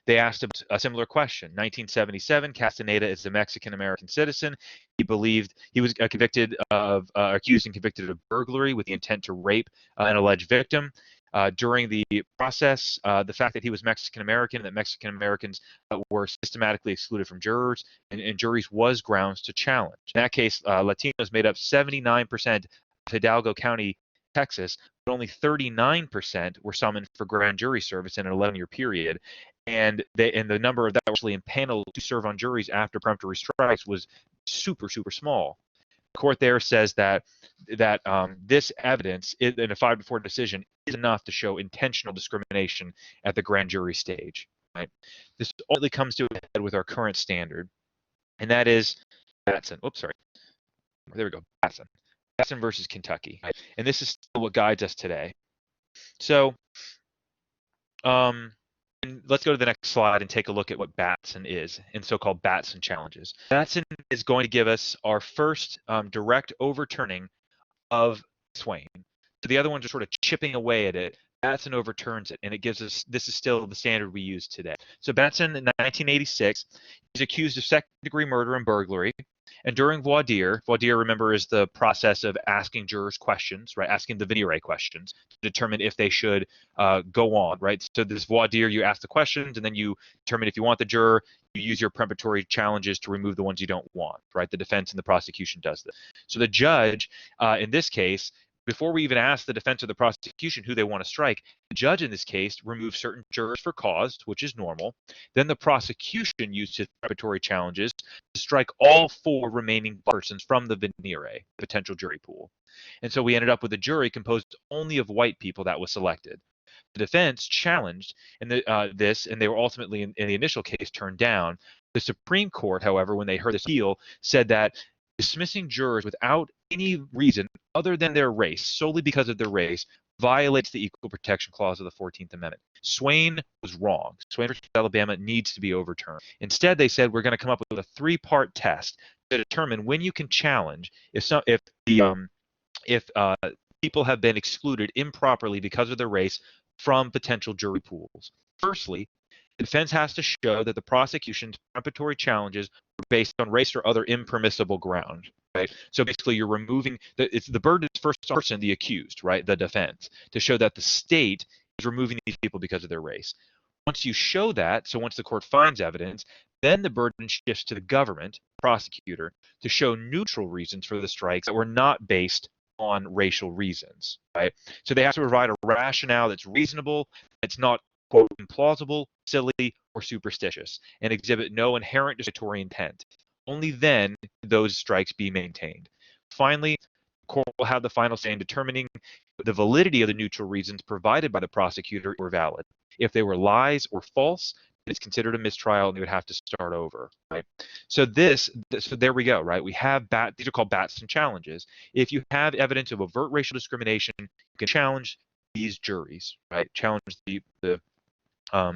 they asked a similar question. 1977, Castaneda is a Mexican-American citizen. He was accused and convicted of burglary with the intent to rape an alleged victim. During the process, the fact that he was Mexican-American and that Mexican-Americans were systematically excluded from jurors and juries was grounds to challenge. In that case, Latinos made up 79% of Hidalgo County, Texas, but only 39% were summoned for grand jury service in an 11-year period, and the number that were actually impaneled to serve on juries after peremptory strikes was super, super small. The court there says that this evidence in a 5-4 decision is enough to show intentional discrimination at the grand jury stage. Right? This only comes to a head with our current standard, and that is Batson. Oops, sorry. There we go. Batson versus Kentucky, and this is still what guides us today. So, let's go to the next slide and take a look at what Batson is and so-called Batson challenges. Batson is going to give us our first direct overturning of Swain. So the other ones are sort of chipping away at it, Batson overturns it, and it gives us, this is still the standard we use today. So Batson in 1986, he's accused of second-degree murder and burglary. And during voir dire, remember, is the process of asking jurors questions, right? Asking the venire questions to determine if they should go on, right? So this voir dire, you ask the questions, and then you determine if you want the juror. You use your preparatory challenges to remove the ones you don't want, right? The defense and the prosecution does this. So the judge, in this case, before we even ask the defense or the prosecution who they want to strike, the judge in this case removes certain jurors for cause, which is normal. Then the prosecution used his preparatory challenges to strike all 4 remaining persons from the venire, potential jury pool. And so we ended up with a jury composed only of white people that was selected. The defense challenged this, and they were ultimately, in the initial case, turned down. The Supreme Court, however, when they heard this appeal, said that dismissing jurors without any reason other than their race, solely because of their race, violates the Equal Protection Clause of the 14th Amendment. Swain was wrong. Swain versus Alabama needs to be overturned. Instead, they said we're going to come up with a 3-part test to determine when you can challenge if people have been excluded improperly because of their race from potential jury pools. Firstly, the defense has to show that the prosecution's preparatory challenges were based on race or other impermissible ground. Right. So basically, you're removing the burden is first person, the accused, right, the defense, to show that the state is removing these people because of their race. Once you show that, so once the court finds evidence, then the burden shifts to the government, prosecutor, to show neutral reasons for the strikes that were not based on racial reasons, right? So they have to provide a rationale that's reasonable, that's not, quote, implausible, silly, or superstitious, and exhibit no inherent discriminatory intent. Only then those strikes be maintained. Finally, the court will have the final say in determining the validity of the neutral reasons provided by the prosecutor were valid. If they were lies or false, it's considered a mistrial, and you would have to start over, right? So so there we go, right? We have these are called Batson challenges. If you have evidence of overt racial discrimination, you can challenge these juries, right? Challenge the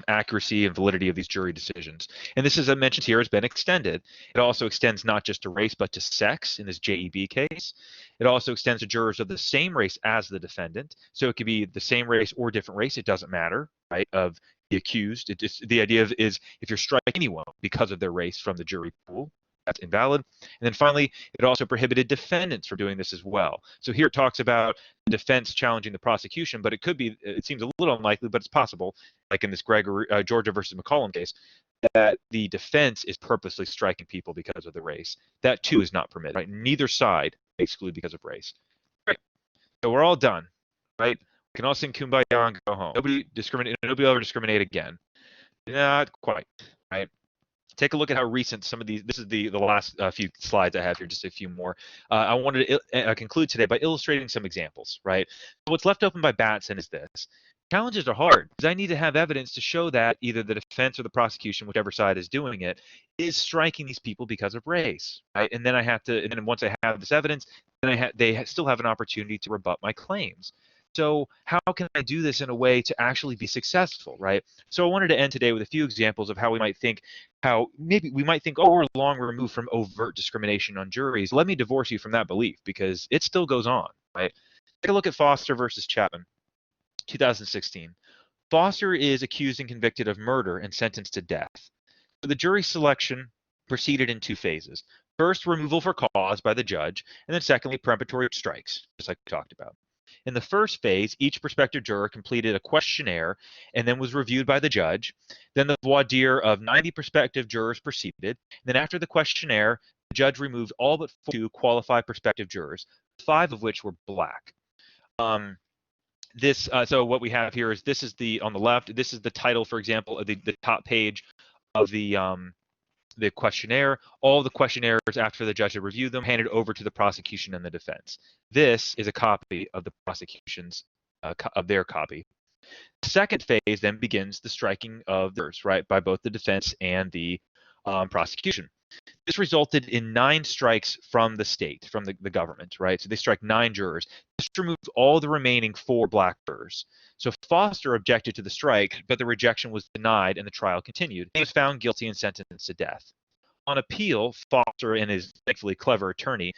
accuracy and validity of these jury decisions. And this, as I mentioned here, has been extended. It also extends not just to race, but to sex in this JEB case. It also extends to jurors of the same race as the defendant. So it could be the same race or different race. It doesn't matter, right, of the accused. The idea is if you're striking anyone because of their race from the jury pool, that's invalid. And then finally, it also prohibited defendants from doing this as well. So here it talks about the defense challenging the prosecution, but it seems a little unlikely, but it's possible, like in this Georgia versus McCollum case, that the defense is purposely striking people because of the race. That too is not permitted, right? Neither side may exclude because of race. Great. So we're all done, right? We can all sing Kumbaya and go home. Nobody will ever discriminate again. Not quite, right? Take a look at how recent some of these. This is the last few slides I have here, just a few more. I wanted to conclude today by illustrating some examples, right? What's left open by Batson is this. Challenges are hard because I need to have evidence to show that either the defense or the prosecution, whichever side is doing it, is striking these people because of race, right? And then and then once I have this evidence, then they still have an opportunity to rebut my claims. So how can I do this in a way to actually be successful, right? So I wanted to end today with a few examples of how we might think, oh, we're long removed from overt discrimination on juries. Let me divorce you from that belief because it still goes on, right? Take a look at Foster versus Chapman, 2016. Foster is accused and convicted of murder and sentenced to death. So the jury selection proceeded in 2 phases. First, removal for cause by the judge, and then secondly, preparatory strikes, just like we talked about. In the first phase, each prospective juror completed a questionnaire and then was reviewed by the judge. Then the voir dire of 90 prospective jurors proceeded. And then after the questionnaire, the judge removed all but 2 qualified prospective jurors, 5 of which were black. So what we have here is on the left, this is the title, for example, of the top page of the questionnaire. All the questionnaires, after the judge had reviewed them, handed over to the prosecution and the defense. This is a copy of the prosecution's of their copy. The second phase then begins the striking of theirs, right, by both the defense and the prosecution. This resulted in 9 strikes from the state, from the government, right? So they strike 9 jurors. This removed all the remaining 4 black jurors. So Foster objected to the strike, but the rejection was denied and the trial continued. He was found guilty and sentenced to death. On appeal, Foster and his thankfully clever attorney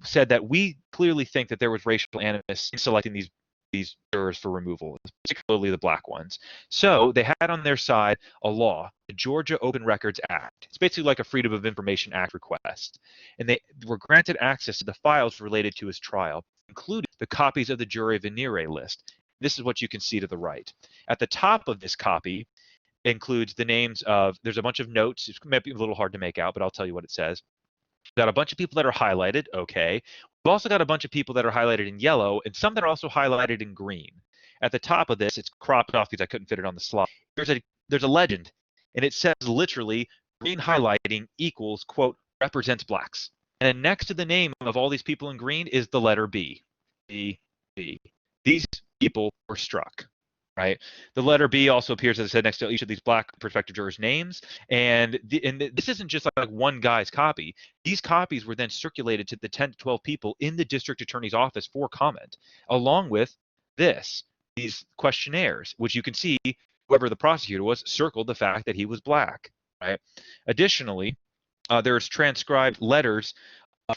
said that we clearly think that there was racial animus in selecting these these jurors for removal, particularly the black ones. So they had on their side a law, the Georgia Open Records Act. It's basically like a Freedom of Information Act request. And they were granted access to the files related to his trial, including the copies of the jury venire list. This is what you can see to the right. At the top of this copy includes the names of, there's a bunch of notes. It might be a little hard to make out, but I'll tell you what it says. We've got a bunch of people that are highlighted, okay. We've also got a bunch of people that are highlighted in yellow and some that are also highlighted in green. At the top of this, it's cropped off because I couldn't fit it on the slide. There's a legend, and it says literally, green highlighting equals, quote, represents blacks. And then next to the name of all these people in green is the letter B. B, B. These people were struck. Right. The letter B also appears, as I said, next to each of these black prospective jurors' names. And this isn't just like one guy's copy. These copies were then circulated to the 10 to 12 people in the district attorney's office for comment, along with these questionnaires, which you can see whoever the prosecutor was circled the fact that he was black. Right. Additionally, there's transcribed letters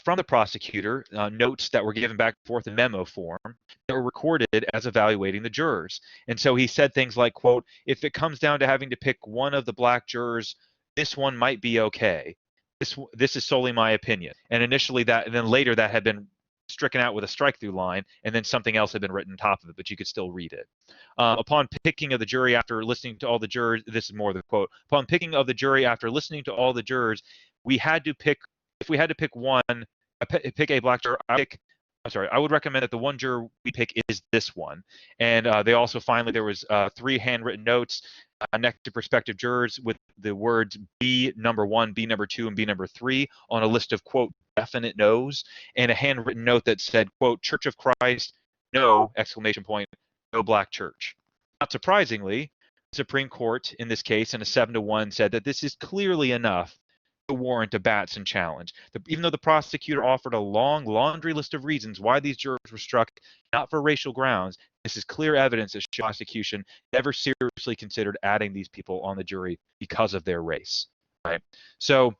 from the prosecutor, notes that were given back and forth in memo form that were recorded as evaluating the jurors. And so he said things like, quote, if it comes down to having to pick one of the black jurors, this one might be okay. This is solely my opinion. And initially that, and then later that had been stricken out with a strike through line, and then something else had been written on top of it, but you could still read it. Upon picking of the jury after listening to all the jurors, this is more the quote, upon picking of the jury after listening to all the jurors, we had to pick, if we had to pick one, pick a black juror, I would recommend that the one juror we pick is this one. And they also finally, there was 3 handwritten notes next to prospective jurors with the words B number 1, B number 2, and B number 3 on a list of, quote, definite no's, and a handwritten note that said, quote, Church of Christ, no, exclamation point, no black church. Not surprisingly, the Supreme Court in this case in a 7-1 said that this is clearly enough to warrant a Batson challenge. Even though the prosecutor offered a long laundry list of reasons why these jurors were struck not for racial grounds, this is clear evidence that the prosecution never seriously considered adding these people on the jury because of their race. Right? So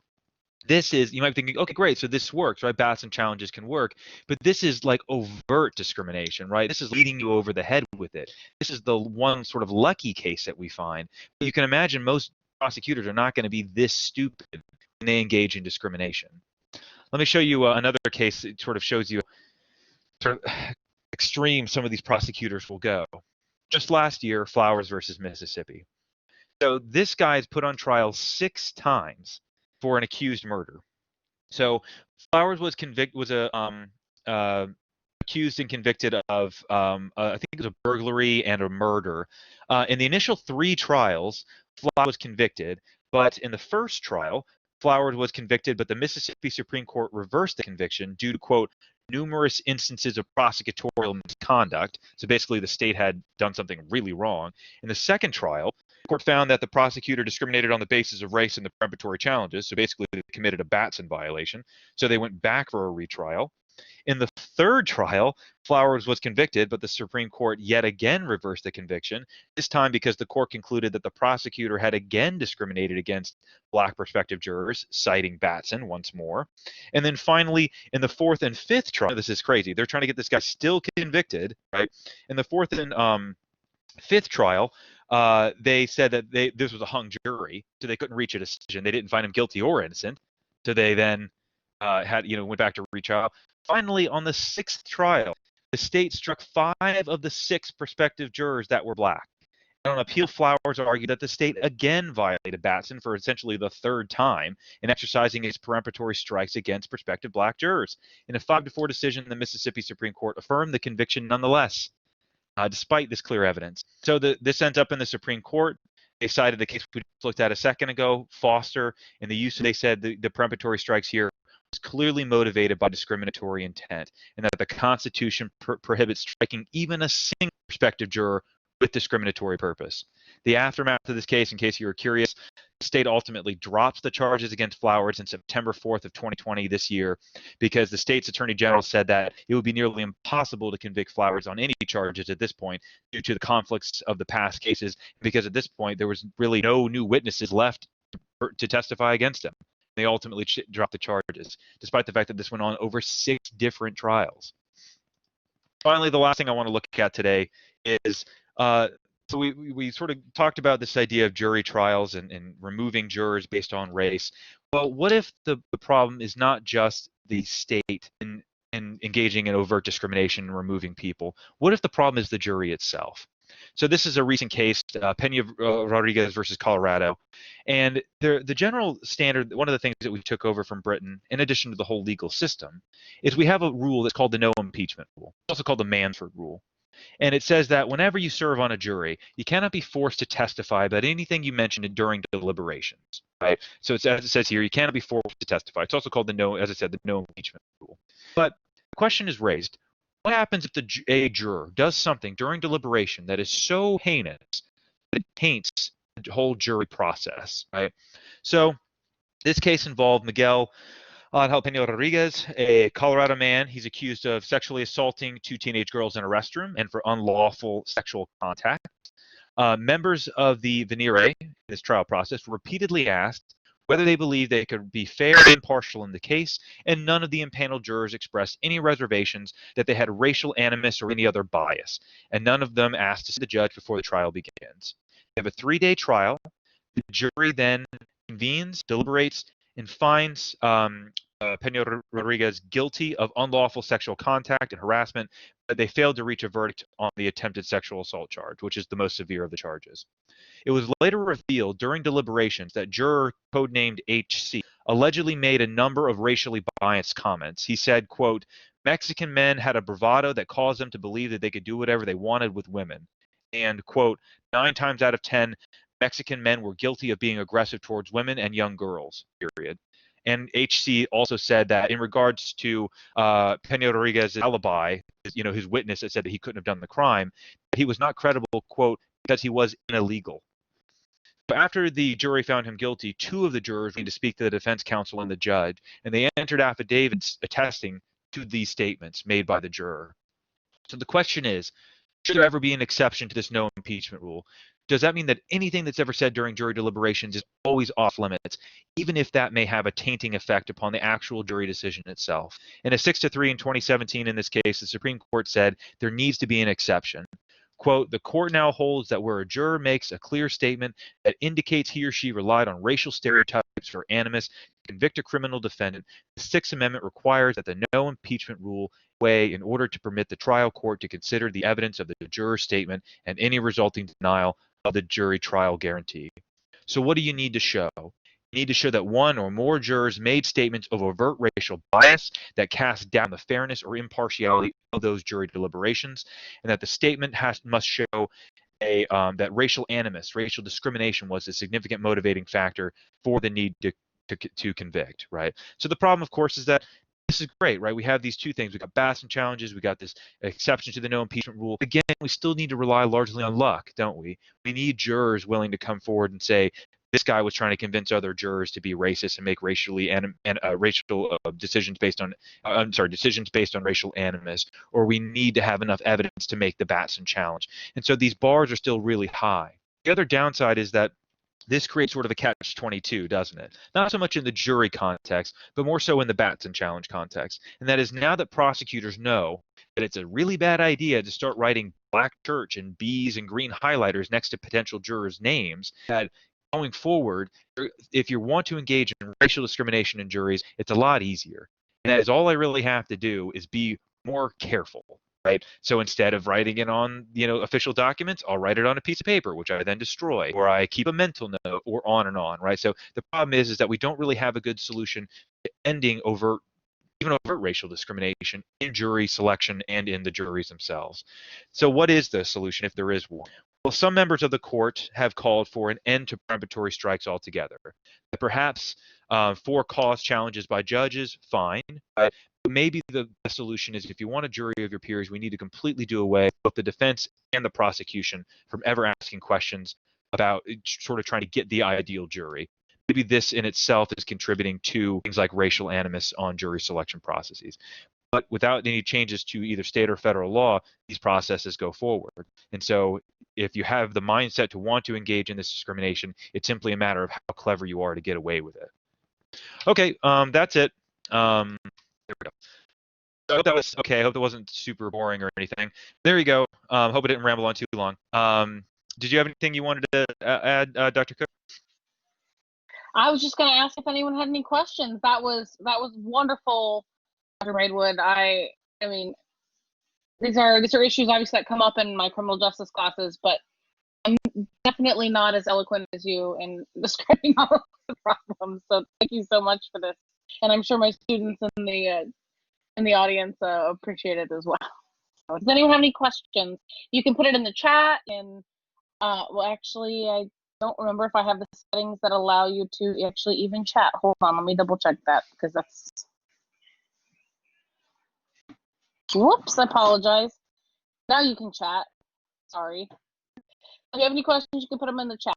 this is, you might be thinking, okay, great, so this works, right? Batson challenges can work, but this is like overt discrimination, right? This is leading you over the head with it. This is the one sort of lucky case that we find. But you can imagine most prosecutors are not going to be this stupid when they engage in discrimination. Let me show you another case that sort of shows you sort of extreme some of these prosecutors will go. Just last year, Flowers versus Mississippi. So this guy is put on trial 6 times for an accused murder. So Flowers was accused and convicted of I think it was a burglary and a murder. In the initial 3 trials, Flowers was convicted, but in the first trial, Flowers was convicted, but the Mississippi Supreme Court reversed the conviction due to, quote, numerous instances of prosecutorial misconduct. So basically the state had done something really wrong. In the second trial, the court found that the prosecutor discriminated on the basis of race in the preparatory challenges. So basically they committed a Batson violation. So they went back for a retrial. In the third trial, Flowers was convicted, but the Supreme Court yet again reversed the conviction, this time because the court concluded that the prosecutor had again discriminated against black prospective jurors, citing Batson once more. And then finally, in the 4th and 5th trial, this is crazy, they're trying to get this guy still convicted, right? In the 4th and 5th trial, they said that this was a hung jury, so they couldn't reach a decision. They didn't find him guilty or innocent, so they then went back to retrial. Finally, on the 6th trial, the state struck 5 of the 6 prospective jurors that were black. And on appeal, Flowers argued that the state again violated Batson for essentially the 3rd time in exercising its peremptory strikes against prospective black jurors. In a 5-4 decision, the Mississippi Supreme Court affirmed the conviction nonetheless, despite this clear evidence. So this ends up in the Supreme Court. They cited the case we looked at a second ago, Foster, and the use, they said the peremptory strikes here was clearly motivated by discriminatory intent, and that the Constitution prohibits striking even a single prospective juror with discriminatory purpose. The aftermath of this case, in case you were curious, the state ultimately drops the charges against Flowers in September 4th of 2020 this year, because the state's attorney general said that it would be nearly impossible to convict Flowers on any charges at this point due to the conflicts of the past cases, because at this point there was really no new witnesses left to testify against him. They ultimately dropped the charges, despite the fact that this went on over 6 different trials. Finally, the last thing I want to look at today is so we sort of talked about this idea of jury trials and removing jurors based on race. Well, what if the problem is not just the state in engaging in overt discrimination and removing people? What if the problem is the jury itself? So this is a recent case, Pena Rodriguez versus Colorado, and the general standard. One of the things that we took over from Britain, in addition to the whole legal system, is we have a rule that's called the no impeachment rule. It's also called the Mansford rule. And it says that whenever you serve on a jury, you cannot be forced to testify about anything you mentioned during deliberations, right? So it's, as it says here, you cannot be forced to testify. It's also called the no, as I said, the no impeachment rule. But the question is raised, what happens if a juror does something during deliberation that is so heinous that it taints the whole jury process, right? So this case involved Miguel Jalapeno Rodriguez, a Colorado man. He's accused of sexually assaulting two teenage girls in a restroom and for unlawful sexual contact. Members of the venire in this trial process were repeatedly asked whether they believed they could be fair and impartial in the case, and none of the impaneled jurors expressed any reservations that they had racial animus or any other bias, and none of them asked to see the judge before the trial begins. They have a 3-day trial. The jury then convenes, deliberates, and finds Pena Rodriguez guilty of unlawful sexual contact and harassment, but they failed to reach a verdict on the attempted sexual assault charge, which is the most severe of the charges. It was later revealed during deliberations that juror codenamed HC allegedly made a number of racially biased comments. He said, quote, Mexican men had a bravado that caused them to believe that they could do whatever they wanted with women. And, quote, 9 times out of 10, Mexican men were guilty of being aggressive towards women and young girls, period. And HC also said that in regards to Pena Rodriguez's alibi, his witness that said that he couldn't have done the crime, he was not credible, quote, because he was illegal. But after the jury found him guilty, 2 of the jurors went to speak to the defense counsel and the judge, and they entered affidavits attesting to these statements made by the juror. So the question is, should there ever be an exception to this no impeachment rule? Does that mean that anything that's ever said during jury deliberations is always off limits, even if that may have a tainting effect upon the actual jury decision itself? In a 6-3 in 2017 in this case, the Supreme Court said there needs to be an exception. Quote, the court now holds that where a juror makes a clear statement that indicates he or she relied on racial stereotypes for animus to convict a criminal defendant, the Sixth Amendment requires that the no impeachment rule weigh in order to permit the trial court to consider the evidence of the juror's statement and any resulting denial of the jury trial guarantee. So what do you need to show? You need to show that one or more jurors made statements of overt racial bias that cast doubt on the fairness or impartiality of those jury deliberations, and that the statement must show that racial animus, racial discrimination was a significant motivating factor for the need to convict, right? So the problem, of course, is that this is great, right? We have these 2 things. We got Batson challenges. We got this exception to the no impeachment rule. Again, we still need to rely largely on luck, don't we? We need jurors willing to come forward and say, this guy was trying to convince other jurors to be racist and make racial decisions based on decisions based on racial animus, or we need to have enough evidence to make the Batson challenge. And so these bars are still really high. The other downside is that this creates sort of a catch-22, doesn't it? Not so much in the jury context, but more so in the Batson challenge context. And that is, now that prosecutors know that it's a really bad idea to start writing black church and B's and green highlighters next to potential jurors' names, that going forward, if you want to engage in racial discrimination in juries, it's a lot easier. And that is, all I really have to do is be more careful, right? So instead of writing it on, official documents, I'll write it on a piece of paper, which I then destroy, or I keep a mental note, or on, right? So the problem is that we don't really have a good solution to ending overt racial discrimination in jury selection and in the juries themselves. So what is the solution, if there is one? Well, some members of the court have called for an end to peremptory strikes altogether. Perhaps for cause challenges by judges, fine. But maybe the solution is, if you want a jury of your peers, we need to completely do away with both the defense and the prosecution from ever asking questions about sort of trying to get the ideal jury. Maybe this in itself is contributing to things like racial animus on jury selection processes. But without any changes to either state or federal law, these processes go forward. And so if you have the mindset to want to engage in this discrimination, it's simply a matter of how clever you are to get away with it. Okay, that's it. There we go. I hope that was okay. I hope that wasn't super boring or anything. There you go. Hope I didn't ramble on too long. Did you have anything you wanted to add, Dr. Cook? I was just going to ask if anyone had any questions. That was wonderful, Dr. Braidwood. I mean, these are issues obviously that come up in my criminal justice classes, but I'm definitely not as eloquent as you in describing all of the problems. So thank you so much for this, and I'm sure my students in the audience appreciate it as well. So, does anyone have any questions? You can put it in the chat. And well, actually, I don't remember if I have the settings that allow you to actually even chat. Hold on, let me double check that because that's. Whoops, I apologize. Now you can chat. Sorry. If you have any questions, you can put them in the chat.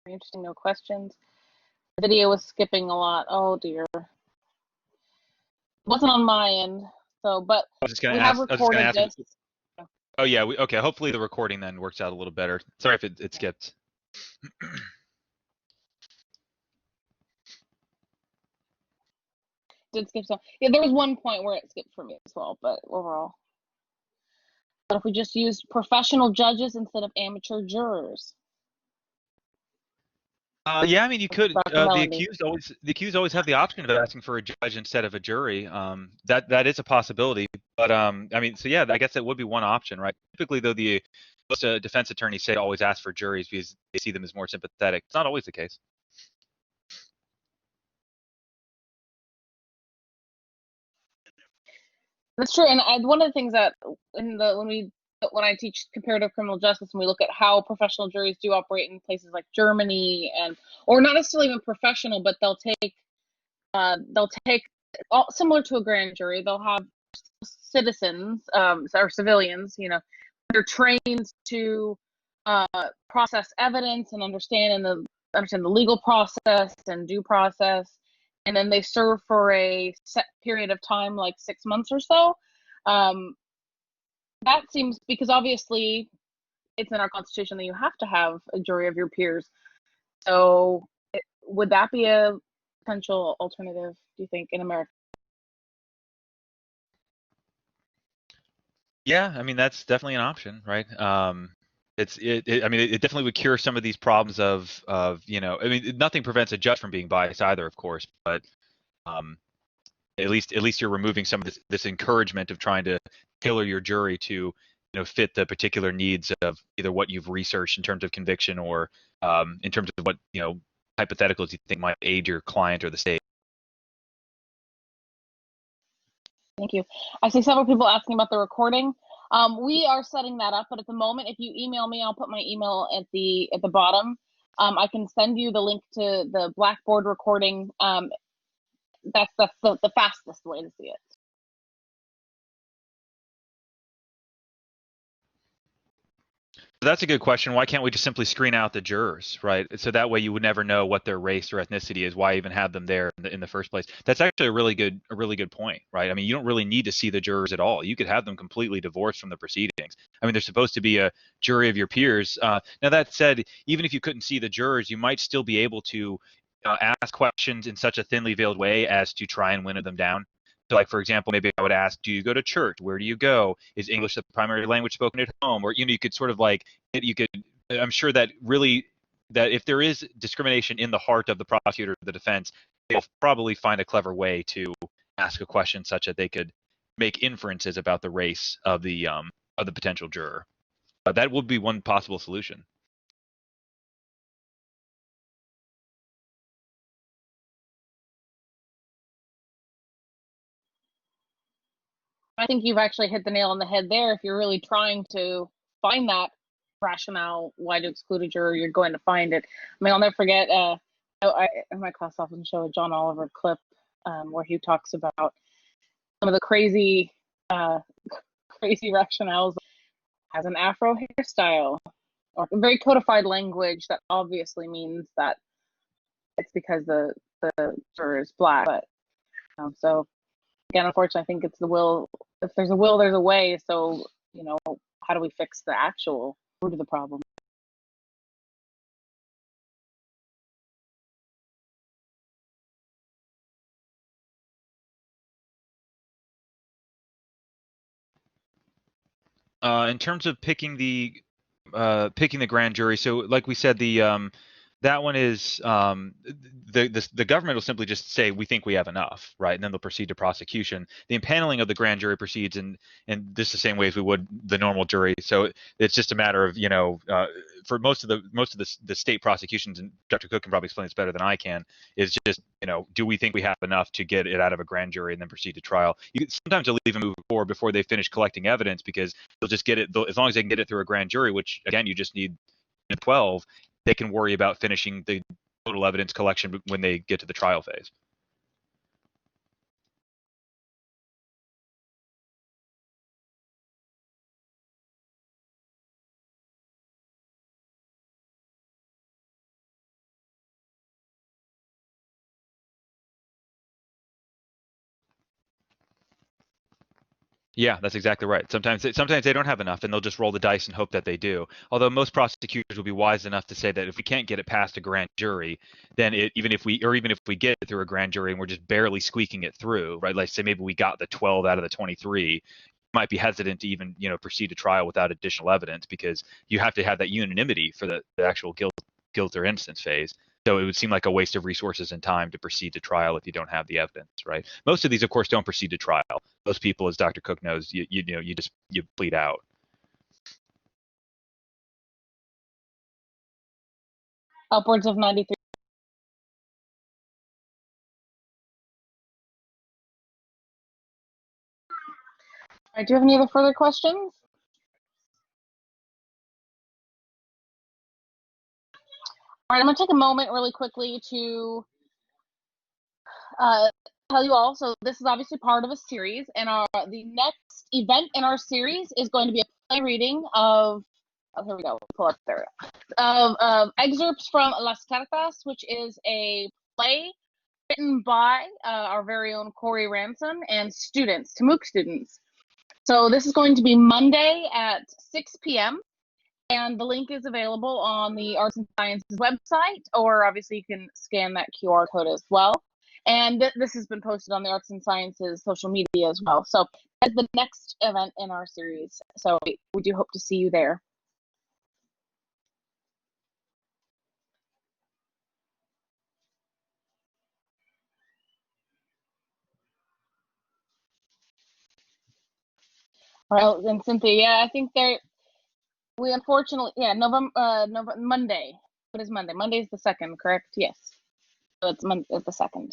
Very interesting, no questions. The video was skipping a lot. Oh dear. It wasn't on my end. So, but I was just going we to have ask. I was just going to recorded ask. this. Oh yeah. Okay. Hopefully the recording then works out a little better. Sorry if it skipped. Did skip some. Yeah, there was one point where it skipped for me as well, but overall. But if we just used professional judges instead of amateur jurors? Yeah, I mean, you could. Dr. Melody. The accused always have the option of asking for a judge instead of a jury. That is a possibility. But I mean, so yeah, I guess that would be one option, right? Typically, though, the most defense attorneys say to always ask for juries because they see them as more sympathetic. It's not always the case. That's true. And one of the things that when I teach comparative criminal justice and we look at how professional juries do operate in places like Germany, and or not necessarily even professional, but they'll take all, similar to a grand jury, they'll have citizens, or civilians, they're trained to process evidence and understand the legal process and due process, and then they serve for a set period of time, like 6 months or so. Um, that seems, because obviously it's in our constitution that you have to have a jury of your peers. So, would that be a potential alternative, do you think, in America? Yeah, I mean, that's definitely an option, right? I mean, it definitely would cure some of these problems of I mean, nothing prevents a judge from being biased either, of course, but um, at least you're removing some of this encouragement of trying to tailor your jury to fit the particular needs of either what you've researched in terms of conviction or in terms of what hypotheticals you think might aid your client or the state. Thank you. I see several people asking about the recording. We are setting that up, but at the moment, if you email me, I'll put my email at the bottom. I can send you the link to the Blackboard recording. That's the fastest way to see it. That's a good question. Why can't we just simply screen out the jurors, right? So that way you would never know what their race or ethnicity is. Why even have them there in the first place? That's actually a really good point, right? I mean, you don't really need to see the jurors at all. You could have them completely divorced from the proceedings. I mean, they're supposed to be a jury of your peers. Now that said, even if you couldn't see the jurors, you might still be able to ask questions in such a thinly veiled way as to try and winnow them down. So, like, for example, maybe I would ask, do you go to church? Where do you go? Is English the primary language spoken at home? Or, you could sort of like, you could, I'm sure that really, that if there is discrimination in the heart of the prosecutor or the defense, they'll probably find a clever way to ask a question such that they could make inferences about the race of the potential juror. That would be one possible solution. I think you've actually hit the nail on the head there. If you're really trying to find that rationale why to exclude a juror, you're going to find it. I mean, I'll never forget. In my class often show a John Oliver clip where he talks about some of the crazy, crazy rationales. Has an Afro hairstyle, or very codified language that obviously means that it's because the juror is black. But so again, unfortunately, I think it's the will if there's a will, there's a way. So, how do we fix the actual root of the problem? In terms of picking the grand jury, so like we said, that one is the government will simply just say we think we have enough, right, and then they'll proceed to prosecution. The impaneling of the grand jury proceeds in this the same way as we would the normal jury. So it's just a matter of for most of the state prosecutions, and Dr. Cook can probably explain this better than I can, is just do we think we have enough to get it out of a grand jury and then proceed to trial? Sometimes they'll even move forward before they finish collecting evidence because they'll just get it as long as they can get it through a grand jury, which again you just need 12. They can worry about finishing the total evidence collection when they get to the trial phase. Yeah, that's exactly right. Sometimes they don't have enough, and they'll just roll the dice and hope that they do. Although most prosecutors will be wise enough to say that if we can't get it past a grand jury, then even if we get it through a grand jury and we're just barely squeaking it through, right? Like say maybe we got the 12 out of the 23, might be hesitant to even proceed to trial without additional evidence because you have to have that unanimity for the actual guilt or innocence phase. So it would seem like a waste of resources and time to proceed to trial if you don't have the evidence, right? Most of these, of course, don't proceed to trial. Most people, as Dr. Cook knows, you plead out. Upwards of 93. All right, do you have any other further questions? All right, I'm going to take a moment really quickly to tell you all. So this is obviously part of a series, and the next event in our series is going to be a play reading of. Oh, here we go. Pull up there. Of excerpts from Las Cartas, which is a play written by our very own Corey Ransom and students, TMOOC students. So this is going to be Monday at 6 p.m. And the link is available on the Arts and Sciences website, or obviously you can scan that QR code as well. And this has been posted on the Arts and Sciences social media as well. So that's the next event in our series. So we do hope to see you there. All right, and Cynthia, yeah, I think we unfortunately, yeah, Monday. What is Monday? Monday is the 2nd, correct? Yes. So it's the 2nd.